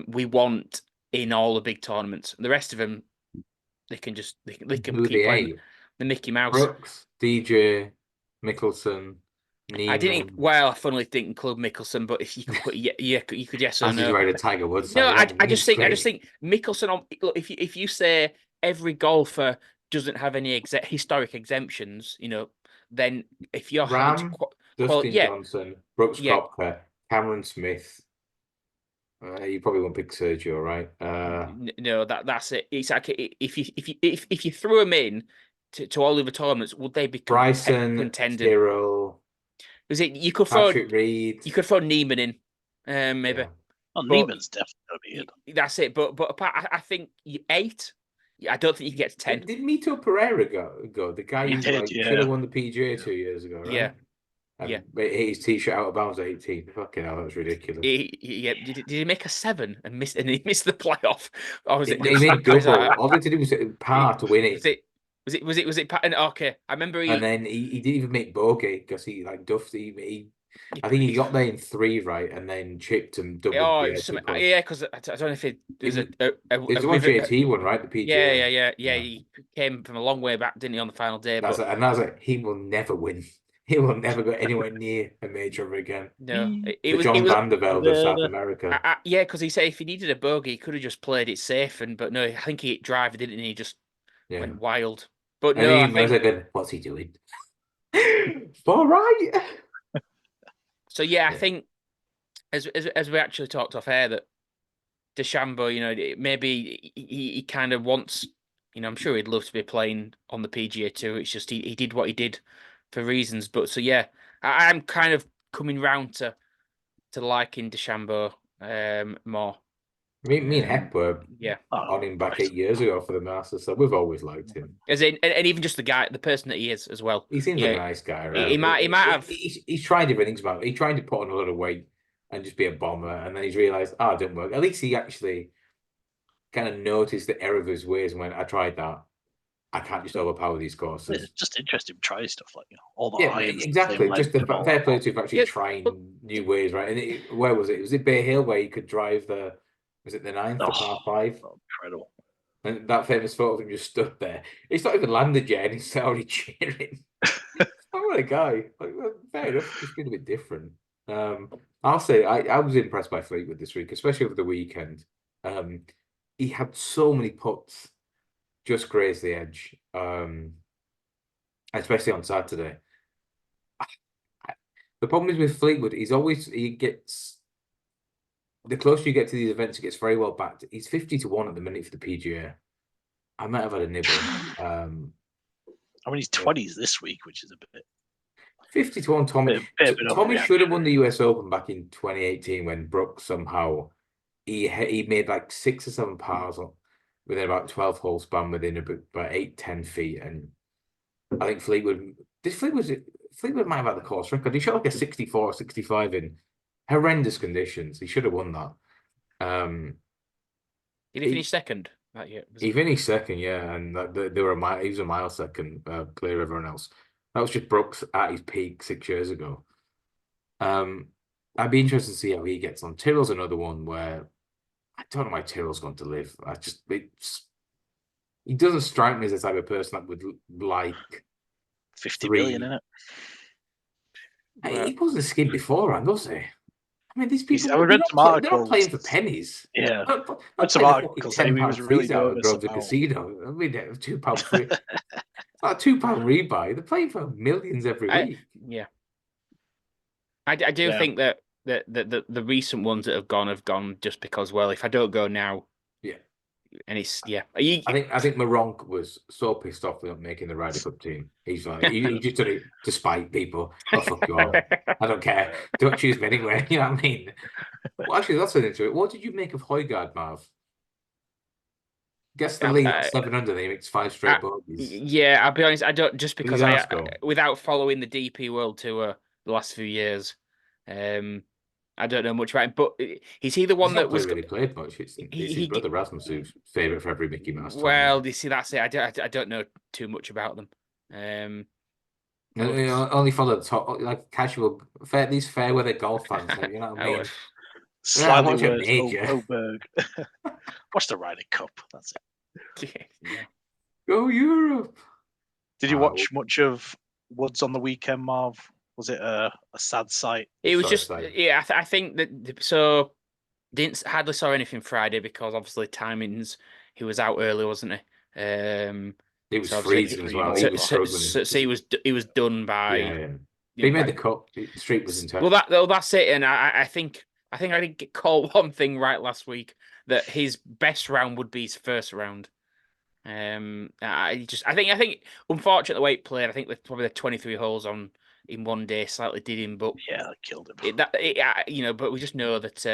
we want in all the big tournaments. The rest of them, they can keep playing the Mickey Mouse. Brooks, DJ, Mickelson. I funnily didn't include Mickelson, but if you could put you could yes or no. As he's right, a Tiger Woods. No, I just think Mickelson on. Look, if you say every golfer doesn't have any historic exemptions, then if you're Dustin Johnson, Brooks Koepka, Cameron Smith. You probably won't pick Sergio, right? No, that's it. It's like if you threw him in to all the tournaments, would they be Bryson, contending? Tyrrell. Was it you could Patrick Reed? You could throw Neiman in, maybe. Yeah. Well, Neiman's definitely gonna be in. That's it. But I think 8. I don't think you can get to 10. Did Mito Pereira go? The guy who should have won the PGA 2 years ago, right? Yeah. And hit his t-shirt out of bounds at 18. Fucking hell, that was ridiculous. Did he make a 7 and he missed the playoff? Or was it? He made double. All he did was par to win it. Was it? Okay, I remember. And then he didn't even make bogey because he duffed. I think he got there in 3, right, and then chipped and doubled. Because I don't know if it was it was the one JT won, right? The PGA. Yeah. He came from a long way back, didn't he, on the final day? And I was like, he will never win. He will never go anywhere near a major ever again. No, John Vandervelde of South America. Because he said if he needed a bogey, he could have just played it safe. But no, I think he hit driver, didn't he? He just went wild. But no, I think, what's he doing? All right. So I think as we actually talked off air that DeChambeau, maybe he kind of wants, I'm sure he'd love to be playing on the PGA too. It's just he did what he did for reasons. But so I'm kind of coming round to liking DeChambeau more. Me and Hep were on him back 8 years ago for the Masters, so we've always liked him. And even just the person that he is as well. He seems like a nice guy, right? He might have. He's tried different things about it. He tried to put on a lot of weight and just be a bomber, and then he's realised, it didn't work. At least he actually kind of noticed the error of his ways and went, I tried that. I can't just overpower these courses. It's just interesting to try stuff like all the irons. Exactly. Just the fair play to actually trying new ways, right? And where was it? Was it Bay Hill where you could drive the 9th, the par 5? Incredible. And that famous photo of him just stood there. He's not even landed yet, and he's already cheering. What a guy! Fair enough. It's been a bit different. I'll say I was impressed by Fleetwood this week, especially over the weekend. He had so many putts just grazed the edge, especially on Saturday. The problem is with Fleetwood, he gets. The closer you get to these events, it gets very well backed. He's 50-1 at the minute for the PGA. I might have had a nibble. He's 20s this week, which is a bit. 50-1, Tommy. Tommy should have won the US Open back in 2018 when Brooks somehow he made like 6 or 7 pars within about 12 hole span within about 8-10 feet, and I think Fleetwood might have had the course record. He shot like a 64 or 65 in horrendous conditions. He should have won that. Did he finish second that year? He finished second, yeah, and he was a mile second, clear everyone else. That was just Brooks at his peak 6 years ago. I'd be interested to see how he gets on. Tyrrell's another one where I don't know why Tyrrell's going to live. He doesn't strike me as the type of person that would like 50 million in it. He wasn't skint beforehand, was he? I mean, these people they're not playing for pennies. Yeah. That's some articles saying he was really nervous about casino. I mean, £2 free. It's like £2 rebuy. They're playing for millions every week. I do think that the recent ones that have gone just because, well, if I don't go now, and it's I think Moronk was so pissed off with not making the Ryder Cup team. He's like he just did it to spite people. Oh, fuck you all. I don't care. Don't choose me anyway. You know what I mean? Well, actually, that's an into it. What did you make of Højgaard, Marv? Guess the lead at 7 under. He makes 5 straight bogeys. Yeah, I'll be honest. I don't just because without following the DP World Tour the last few years. I don't know much about him, but is he the one that was really played much? It's his brother Rasmus who's favourite for every Mickey Mouse. Well, you see, that's it. I don't know too much about them. Only follow the top, like casual, these fair weather golf fans. Like, you know what I mean? Slightly worse. Oberg. Watch the Ryder Cup. That's it. Yeah. Go Europe. Did you watch much of Woods on the weekend, Marv? Was it a sad sight? It was just yeah. I think that so didn't hardly saw anything Friday because obviously timings. He was out early, wasn't he? It was freezing as well. So he was done by. Yeah. He made the cut. The street was intense. Well, that's it. And I think I did get called one thing right last week that his best round would be his first round. I think unfortunately the way it played, I think probably the 23 holes on in one day slightly did him, but yeah, that killed him. But we just know that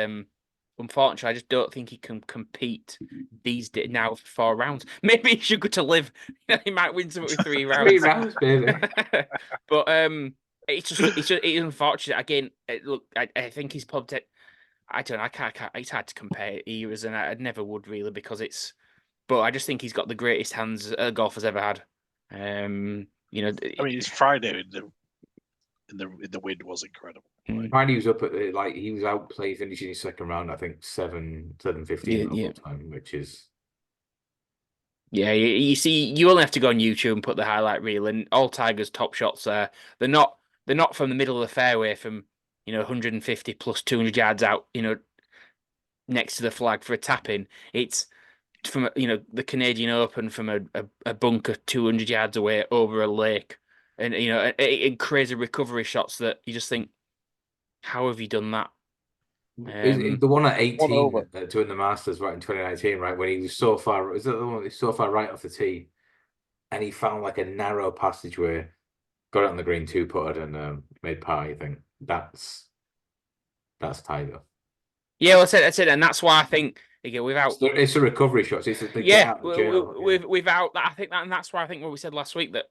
unfortunately, I just don't think he can compete these days now for 4 rounds. Maybe he should go to live. He might win something with 3 rounds. 3 rounds, baby. But it's unfortunate. Again, look, I think he's probably. I don't know. I can't. It's hard to compare eras, and I never would really because it's. But I just think he's got the greatest hands a golfer's ever had. I mean, it's Friday in the wind was incredible. Friday was up at he was outplayed finishing his second round. I think 7-15 time, which is. Yeah, you see, you only have to go on YouTube and put the highlight reel, and all Tiger's top shots there. They're not from the middle of the fairway from 150 plus 200 yards out, next to the flag for a tap in. It's from the Canadian Open from a bunker 200 yards away over a lake, and in crazy recovery shots that you just think, how have you done that? The one at 18 to win the Masters right in 2019, right when he was so far, is that the one that was so far right off the tee, and he found like a narrow passageway, got it on the green 2-putted and made par. I think that's Tiger. Yeah, well, that's it, and that's why I think. Again, without it's a recovery shot. It's without that, I think that, and that's why I think what we said last week that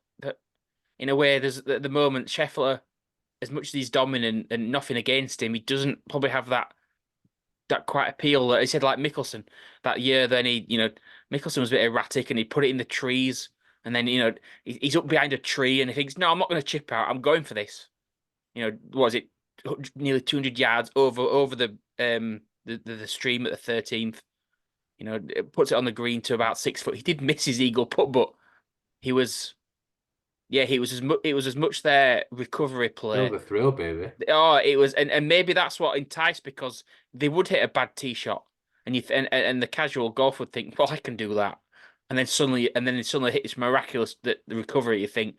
in a way there's at the moment Scheffler, as much as he's dominant and nothing against him, he doesn't probably have that quite appeal that he said like Mickelson that year. Then Mickelson was a bit erratic and he put it in the trees, and then he's up behind a tree and he thinks, no, I'm not going to chip out. I'm going for this. What was it? Nearly 200 yards over the stream at the 13th. It puts it on the green to about 6 foot. He did miss his eagle putt, but he was as much their recovery play. The thrill, baby. Oh, it was, and maybe that's what enticed, because they would hit a bad tee shot, and the casual golf would think, well, I can do that, and then suddenly hit this miraculous the recovery. You think,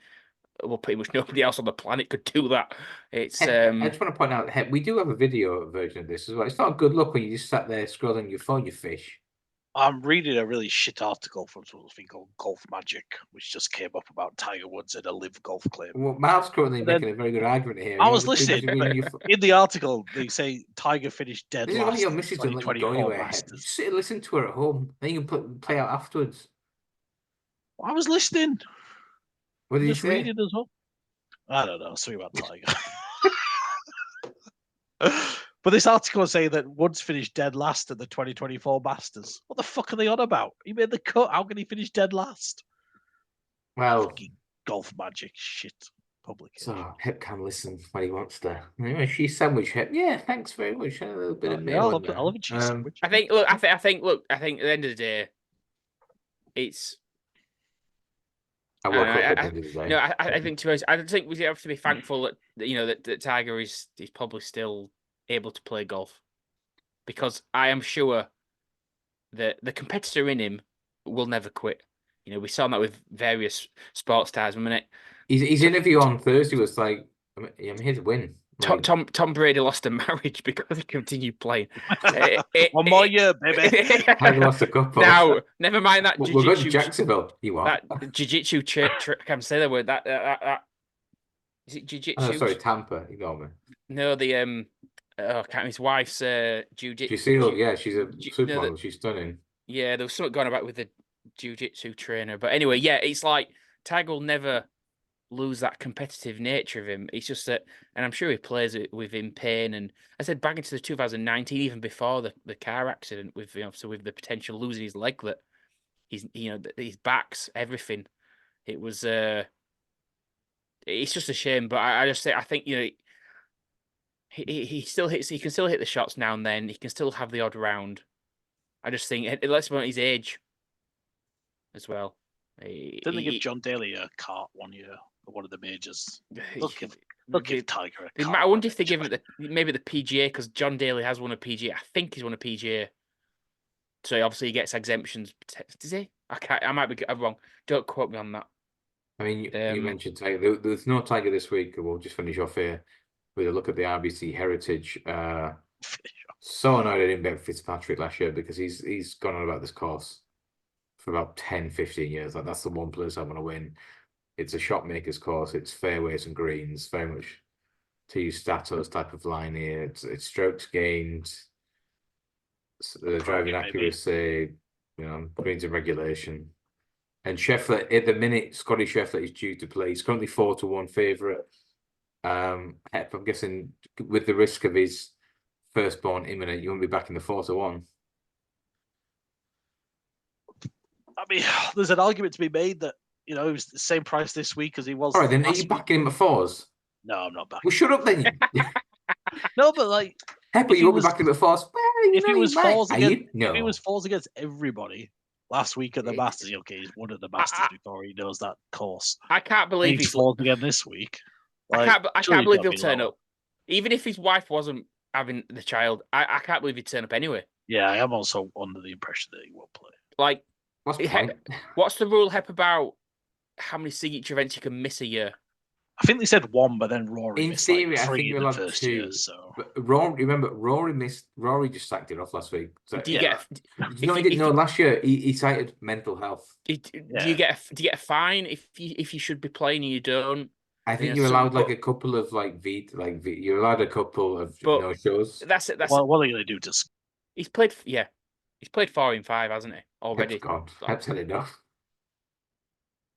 well, pretty much nobody else on the planet could do that. It's. I just want to point out, we do have a video version of this as well. It's not a good look when you just sat there scrolling your phone, you fish. I'm reading a really shit article from something called Golf Magic, which just came up about Tiger Woods and a live golf claim. Well, Marv's currently making a very good argument here. I was listening. In the article, they say Tiger finished dead last. This is why your missus doesn't let you go anywhere. Just sit and listen to her at home. Then you can play out afterwards. I was listening. What did you say? Reading as well. I don't know. Sorry about Tiger. But this article is saying that Woods finished dead last at the 2024 Masters. What the fuck are they on about? He made the cut. How can he finish dead last? Well, fucking Golf Magic shit publication. So Hep can listen when he wants to. Anyway, she's sandwich Hep. Yeah, thanks very much. A little bit of I love a cheese sandwich. I think at the end of the day, it's. I woke up at the end of the day. No, I think to be honest, I think we have to be thankful that Tiger is probably still able to play golf, because I am sure that the competitor in him will never quit. We saw that with various sports stars. His interview on Thursday was like, I'm here to win. Tom Brady lost a marriage because he continued playing. One more year, baby. I lost a couple. Now, never mind that. We're going to Jacksonville. You are. That jiu-jitsu trick. I can't say the word. That is it jiu-jitsu? Oh, sorry, Tampa. You got me. No, his wife's jiu-jitsu. She's she's a supermodel. She's stunning. Yeah, there was something going about with the jiu-jitsu trainer. But anyway, yeah, it's like Tiger will never lose that competitive nature of him. It's just that, and I'm sure he plays it within pain. And I said back into the 2019, even before the car accident, with so with the potential losing his leg, that his backs, everything. It was it's just a shame. But I just say I think he still hits. He can still hit the shots now and then. He can still have the odd round. I just think it lets him on his age as well. Didn't they give John Daly a cart one year at one of the majors? They'll give Tiger a cart. I wonder if they give him maybe the PGA, because John Daly has won a PGA. I think he's won a PGA. So obviously he gets exemptions. Does he? I might be wrong. Don't quote me on that. I mean, you mentioned Tiger. There's no Tiger this week. We'll just finish off here with a look at the RBC Heritage. So annoyed I didn't bet Fitzpatrick last year, because he's gone on about this course for about 10, 15 years. Like, that's the one place I want to win. It's a shot maker's course. It's fairways and greens, very much to use Stato's type of line here. It's strokes gained, driving accuracy, greens and regulation. And Scheffler, at the minute, Scottie Scheffler is due to play. He's currently 4-1 favourite. I'm guessing with the risk of his firstborn imminent, you won't be back in the 4-1. I mean, there's an argument to be made that it was the same price this week as he was. All right, then are you backing him at 4s? No, I'm not backing. Well, shut up then. No, but like, but you won't be backing him at 4s. Well, if he was 4s against everybody last week at the Masters, okay, he's won at the Masters before he knows that course. I can't believe he's 4s again this week. Like, I can't believe he'll turn up, even if his wife wasn't having the child. I can't believe he'd turn up anyway. Yeah, I am also under the impression that he will play. Like, what's the rule, Hep, about how many signature events you can miss a year? I think they said 1, but then Rory missed theory, like 3 in the first 2. year. So, but Rory just sacked it off last week. So, do you get? He didn't know last year. He cited mental health. Do you get a fine if you should be playing and you don't? I think you're allowed a couple of you're allowed a couple of no shows. That's it. What are they going to do? He's played 4 in 5, hasn't he? Already. That's had enough.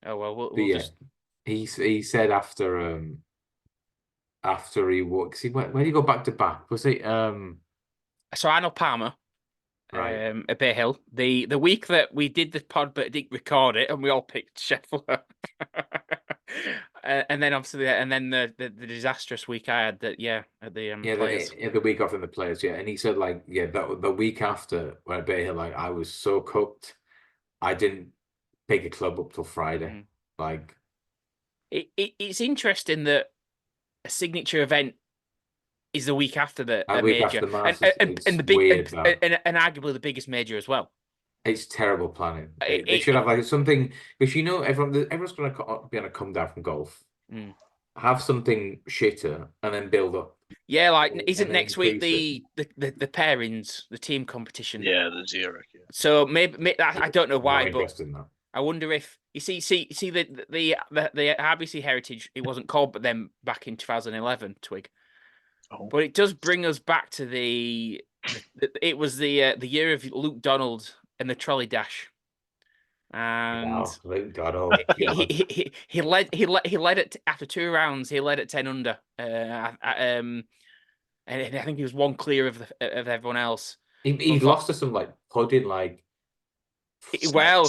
Oh well, we'll just... He said after he walked. See, where did he go back to back? Was it So Arnold Palmer, right, at Bay Hill. The week that we did the pod but didn't record it, and we all picked Scheffler. And then obviously, the disastrous week I had at the Players. The week off in the Players, and he said that the week after when at Bay Hill, I was so cooked, I didn't pick a club up till Friday. It's interesting that a signature event is the week after the major, and the big weird, and arguably the biggest major as well. It's terrible planning. They should have something, because everyone's going to be on a come down from golf. Have something shitter and then build up. Yeah, isn't next week the pairings, the team competition? Yeah, the Zurich. Yeah. So maybe I don't know why, but I wonder if you see the RBC Heritage. It wasn't called, but then back in 2011, Twig. Oh. But it does bring us back to it was the year of Luke Donald and the trolley dash, and Luke Donald. he led it after 2 rounds. He led at 10 under, and I think he was 1 clear of everyone else. He lost to some pudding Well,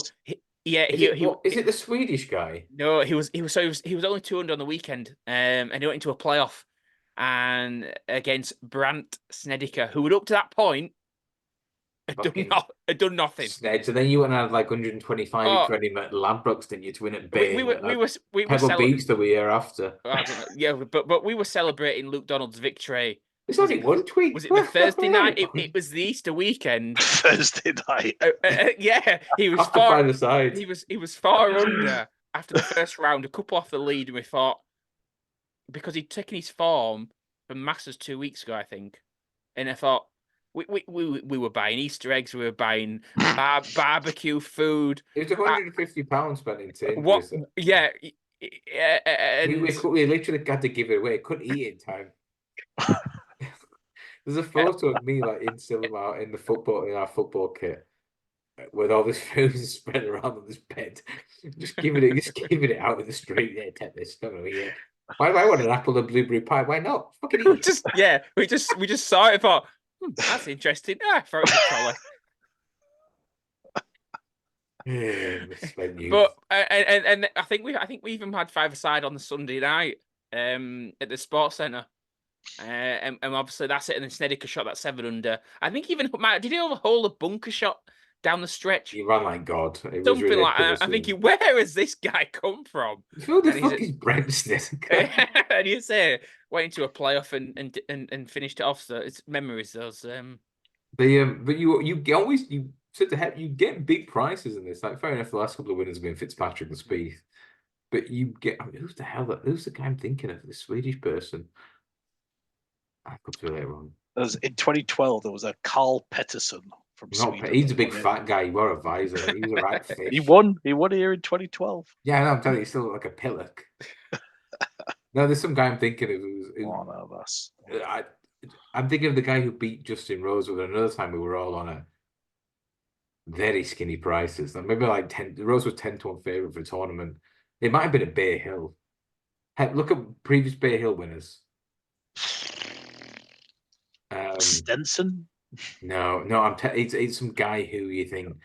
is it the Swedish guy? No, he was only 2 under on the weekend, and he went into a playoff and against Brandt Snedeker, who would up to that point had done nothing. So then you went and had 125 for him at Ladbrokes, didn't you, to win at Bay? We were Pebble Beach the year after. Yeah, but we were celebrating Luke Donald's victory. It's only 1 tweet. Was it the Thursday night? It was the Easter weekend. Thursday night. Yeah, he was far. The side. He was far under after the first round, a couple off the lead, and we thought, because he'd taken his form from Masters 2 weeks ago, I think, and I thought we were buying Easter eggs, we were buying barbecue food. It was £150 spending tin. What? Yeah. And we literally had to give it away. Couldn't eat it in time. There's a photo of me in cinema in our football kit, with all this food spread around on this bed, just giving it out in the street. Yeah, take this. Come over here. Why do I want an apple and blueberry pie? Why not? Fucking eat. we just saw it and thought, that's interesting. Throw it in the trolley. But and I think we even had five-a-side on the Sunday night at the sports centre. And obviously that's it. And then Snedeker shot that 7 under. I think even did he overhaul a bunker shot down the stretch? He ran like God. It was Something like that. I'm thinking, where has this guy come from? Who the fuck is Brent Snedeker? And you say went into a playoff and finished it off. So it's memories. Those but you said to Hep, you get big prices in this. Like fair enough, the last couple of winners have been Fitzpatrick and Spieth, but you get who's the guy I'm thinking of? The Swedish person. I could be later on. In 2012, there was a Carl Pettersson from Sweden. He's a big fat guy. He wore a visor. He was a right fish. He won here in 2012. Yeah, no, I'm telling you, he's still like a pillock. No, there's some guy I'm thinking of. One of us. I'm thinking of the guy who beat Justin Rose with another time we were all on a very skinny prices. Maybe like 10. Rose was 10-1 favorite for the tournament. It might have been a Bay Hill. Look at previous Bay Hill winners. Stenson? No, it's some guy who you think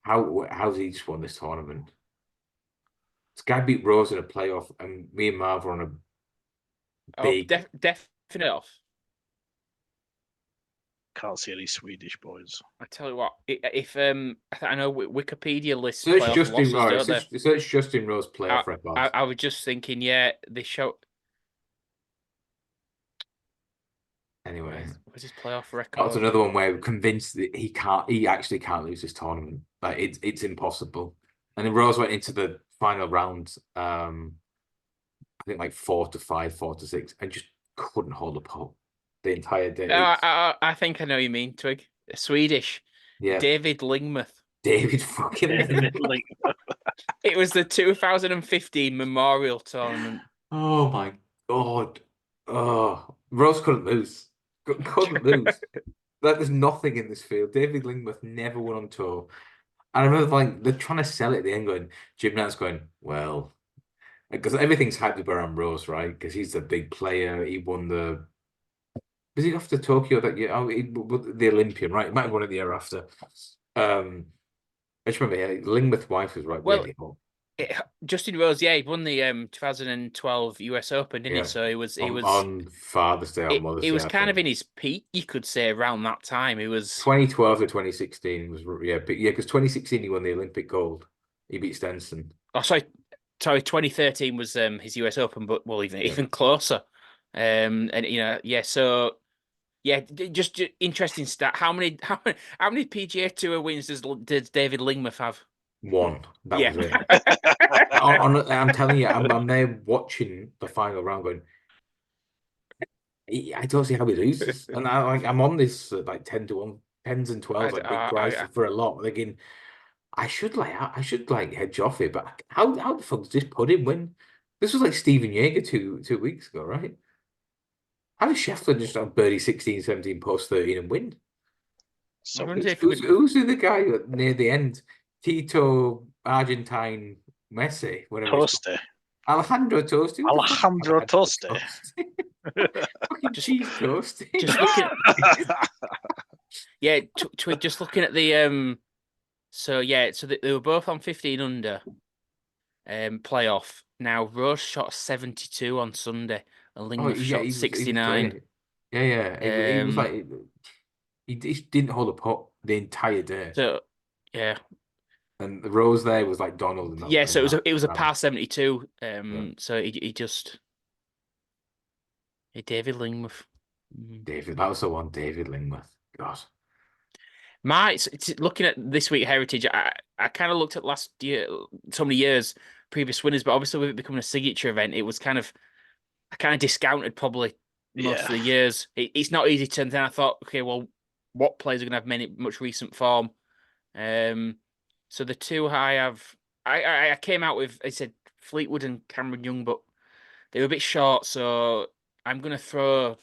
how's he just won this tournament? This guy beat Rose in a playoff, and me and Marv were on a big definite off. Can't see any Swedish boys. I tell you what, if I know Wikipedia lists search Justin Rose playoff records. I was just thinking, they show. Anyway, what's his playoff record? That's another one where we're convinced that he actually can't lose this tournament. Like it's impossible. And then Rose went into the final round, I think like 4-5, 4-6, and just couldn't hold a putt the entire day. I think I know you mean, Twig. Swedish. Yeah. David Lingmuth. David fucking Lingmuth. It was the 2015 Memorial Tournament. Oh my God. Oh, Rose couldn't lose. Couldn't lose. Like, there's nothing in this field. David Lingmuth never won on tour. And I remember like they're trying to sell it at the end, going, Jim Nantz going, well, because everything's hyped up around Rose, right? Because he's a big player. He won the. Was he after Tokyo that year? Oh, the Olympian, right? He might have won it the year after. I just remember, Lingmuth's wife was right. Well, Justin Rose, he won the 2012 US Open, didn't he? So he was on Father's Day, on Mother's Day. He was kind of in his peak, you could say, around that time. He was 2012 to 2016 was because 2016 he won the Olympic gold. He beat Stenson. Oh, sorry, 2013 was his US Open, but even closer. Just interesting stat. How many PGA Tour wins does David Lingmuth have? One. That was it. I'm telling you, I'm there watching the final round going, I don't see how he loses. And I'm on this like 10-1, 10s and 12s, like big price for a lot. Thinking, I should hedge off it, but how the fuck does this put him win? This was like Steven Yeager two weeks ago, right? How does Scheffler just on birdie 16, 17, post 13 and win? So who's the guy near the end? Tito, Argentine, Messi, whatever. Toste. Alejandro Toste. Alejandro Toste. Fucking cheese toast. Just looking. Just looking at the So they were both on 15 under playoff. Now Rose shot 72 on Sunday, and Lingmuth shot 69. He was like he didn't hold a putt the entire day. So yeah. And the Rose there was like Donald. It was a par 72. So he just David Lingmuth. That was the one. David Lingmuth. God. Looking at this week Heritage, I kind of looked at last year, so many years previous winners, but obviously with it becoming a signature event, it was I kind of discounted probably most of the years. It's not easy to. And then I thought, okay, well, what players are going to have much recent form? So the two I have, I came out with, I said Fleetwood and Cameron Young, but they were a bit short, so I'm going to throw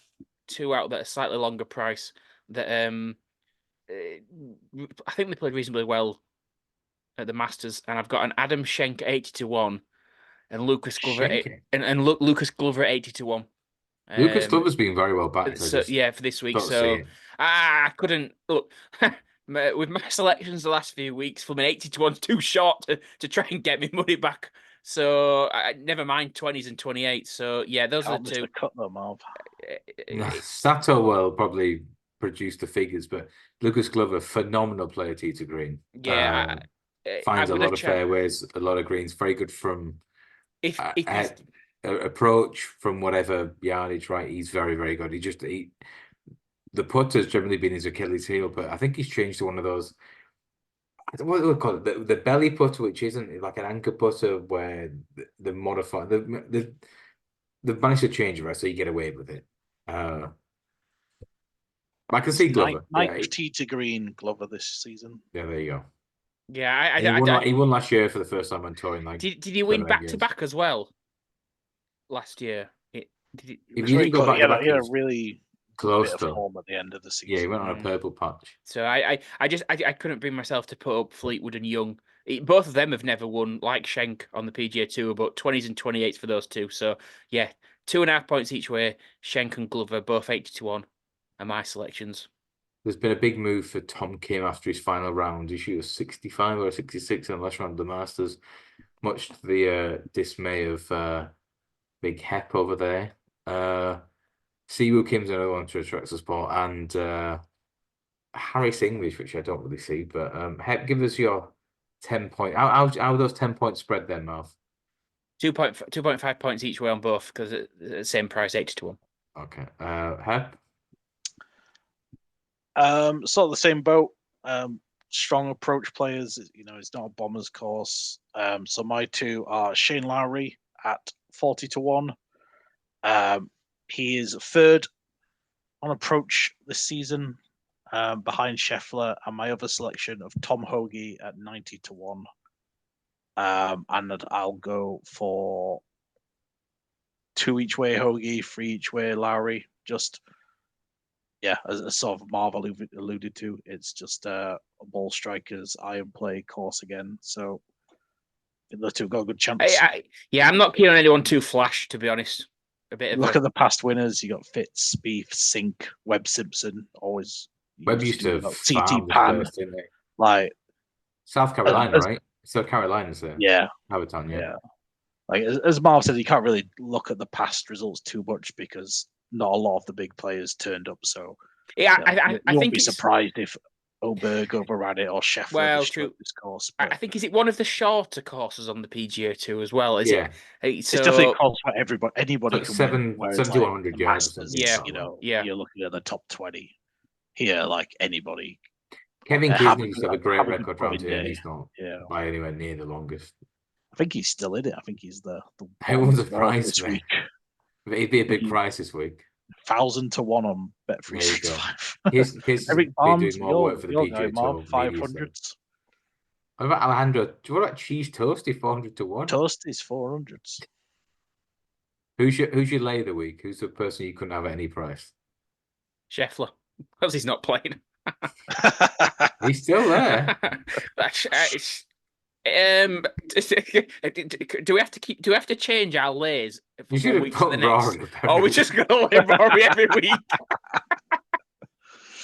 two out that are slightly longer price. That I think they played reasonably well at the Masters, and I've got an Adam Schenk 80-1 and Lucas Glover Schenk. Lucas Glover 80-1. Lucas Glover's been very well backed. So yeah, for this week. don't see So it. I couldn't look with my selections the last few weeks. From an 80-1's too short to try and get me money back. So never mind 20s and 28s. So yeah, those are the two. Cut them off. Sato will probably produce the figures, but Lucas Glover, phenomenal player tee to green. Yeah, finds a lot of fairways, a lot of greens. Very good from approach from whatever yardage. Right, he's very, very good. The putter's generally been his Achilles heel, but I think he's changed to one of those. I don't know what we call it, the belly putter, which isn't like an anchor putter, where the modifier they've managed to change it, right, so you get away with it. I can see Glover. Ninth tee to green Glover this season. Yeah, there you go. Yeah, he won last year for the first time on touring. Like, did he win back to back as well last year? If you didn't go back to back, he had a really close bit of form at the end of the season. Yeah, he went on a purple patch. So I couldn't bring myself to put up Fleetwood and Young. Both of them have never won, like Schenk on the PGA Tour, but 20s and 28s for those two. So yeah, 2.5 points each way. Schenk and Glover both 80-1 are my selections. There's been a big move for Tom Kim after his final round. He shot a 65 or a 66 in the last round of the Masters, much to the dismay of Big Hep over there. Siwoo Kim's another one to attract the sport, and Harris English, which I don't really see. But Hep, give us your 10-point. How are those 10-point spread then, Marv? 2.5 points each way on both, because at the same price, 80-1. Okay. Hep? Sort of the same boat. Strong approach players. It's not a bomber's course. So my two are Shane Lowry at 40-1. He is third on approach this season, behind Scheffler, and my other selection of Tom Hoagie at 90-1. And I'll go for 2 each way Hoagie, 3 each way Lowry. Just as sort of Marv alluded to, it's just a ball strikers iron play course again. So the two got a good chance. I'm not keen on anyone too flash, to be honest. Look at the past winners. You got Fitz, Spieth, Sink, Webb Simpson. Always. Webb used to CT Pan, first, didn't they? Like South Carolina, right? South Carolina's there. Yeah, Harbour Town, yeah. Like as Marv said, you can't really look at the past results too much because not a lot of the big players turned up. So I won't be surprised if Oberg overran it or Scheffler destroyed this course. But I think, is it one of the shorter courses on the PGA Tour as well? Is it? It's definitely a course where anybody like can 7,100 yards. You're looking at the top 20 here. Like anybody. Kevin Kisner used to have a great record around here, and he's not by anywhere near the longest. I think he's still in it. I think he's the everyone's a prize this week. It'd be a big price this week. 1,000-1 on Bet365. Eric Barnes, doing more work for the PGA Tour. 500s. What about Alejandro? What about Cheese Toasty? 400-1. Toasty's 400s. Who's your lay of the week? Who's the person you couldn't have at any price? Scheffler, because he's not playing. He's still there. Do we have to change our lays from one week to the next? Or we're just gonna lay Rory every week?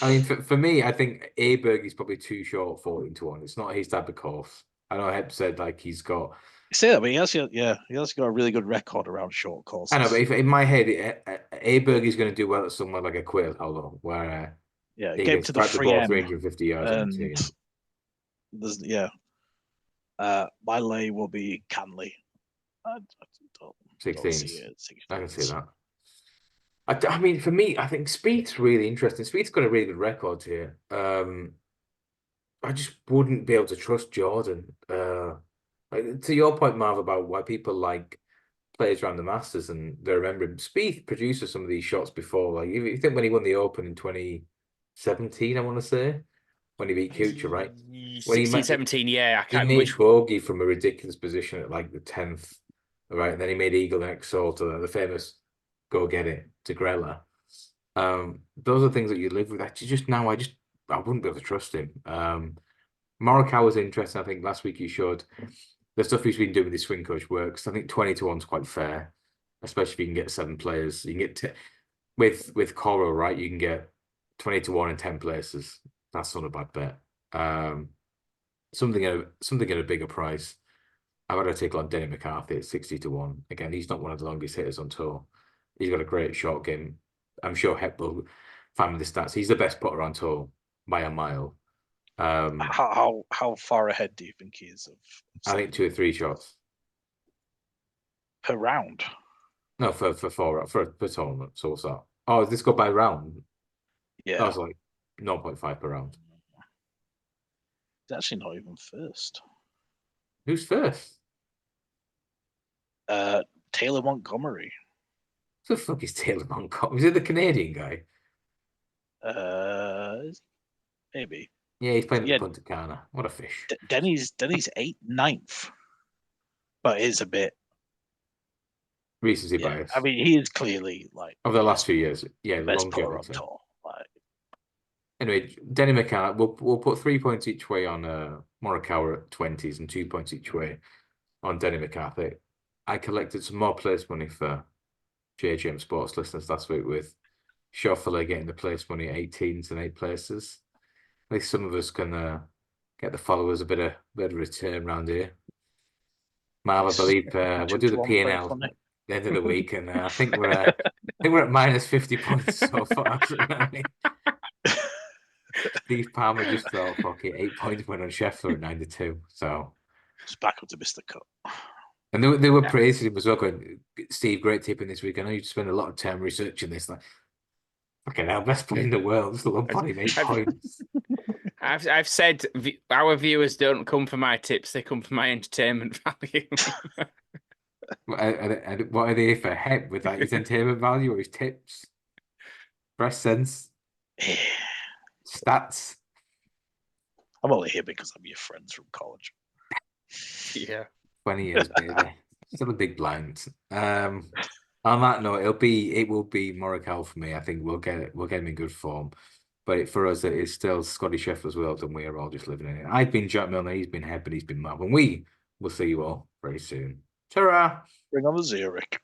I mean, for me, I think Aberg is probably too short 14-1. It's not his type of course. I know Hep said like he's got. You say that, but he has got a really good record around short courses. I know, but in my head, Aberg is going to do well at somewhere like a Quail Hollow, where he came to the 350 yards. My lay will be Canley. 16. I can see that. I mean, for me, I think Spieth's really interesting. Spieth's got a really good record here. I just wouldn't be able to trust Jordan. To your point, Marv, about why people like players around the Masters and they remember him. Spieth produced some of these shots before. Like, you think when he won the Open in 2017, I want to say, when he beat Kuchar, right? 17, yeah. He made bogey from a ridiculous position at like the 10th, right? And then he made eagle next hole to the famous go get it to Grella. Those are things that you live with. I wouldn't be able to trust him. Morikawa was interesting. I think last week he showed the stuff he's been doing with his swing coach works. I think 20 to 1 is quite fair, especially if you can get 7 players. You can get with Coro, right? You can get 20 to 1 in 10 places. That's not a bad bet. Something at a bigger price. I've got to take on Denny McCarthy at 60 to 1. Again, he's not one of the longest hitters on tour. He's got a great short game. I'm sure Hep will find the stats. He's the best putter on tour by a mile. How far ahead do you think he is of I think 2 or 3 shots per round? No, for tournament. So what's that? Oh, does this go by round? Yeah, it's like 0.5 per round. It's actually not even first. Who's first? Taylor Montgomery. Who the fuck is Taylor Montgomery? Is it the Canadian guy? Maybe. Yeah, he's playing at the Punta Cana. What a fish. Denny's 9th, but is a bit recency bias. I mean, he is clearly like over the last few years. Yeah, best putter on tour. Anyway, Denny McCann, we'll put 3 points each way on Morikawa at 20s and 2 points each way on Denny McCarthy. I collected some more place money for JGM Sports listeners last week with Scheffler getting the place money at 18s and 8 places. At least some of us can get the followers a bit of return around here. Marv, I believe we'll do the P&L at the end of the week, and I think we're at minus 50 points so far. Steve Palmer just thought, fuck it, 8 points win on Scheffler at 9 to 2. So it's back up to Mr. Cup. And they were praising him as well, going, Steve, great tipping this week. I know you spend a lot of time researching this. Like, fucking hell, best player in the world. Still on 8 points. I've said our viewers don't come for my tips; they come for my entertainment value. And what are they for? Hep with his entertainment value or his tips? Press sense, stats. I'm only here because I'm your friends from college. Yeah, 20 years, baby. Still a big blind. On that note, it will be Morikawa for me. I think we'll get him in good form. But for us, it is still Scottie Scheffler's world, and we are all just living in it. I've been Jack Milner, he's been Hep, and he's been Marv, and we will see you all very soon. Ta-ra! Bring on the Zurich.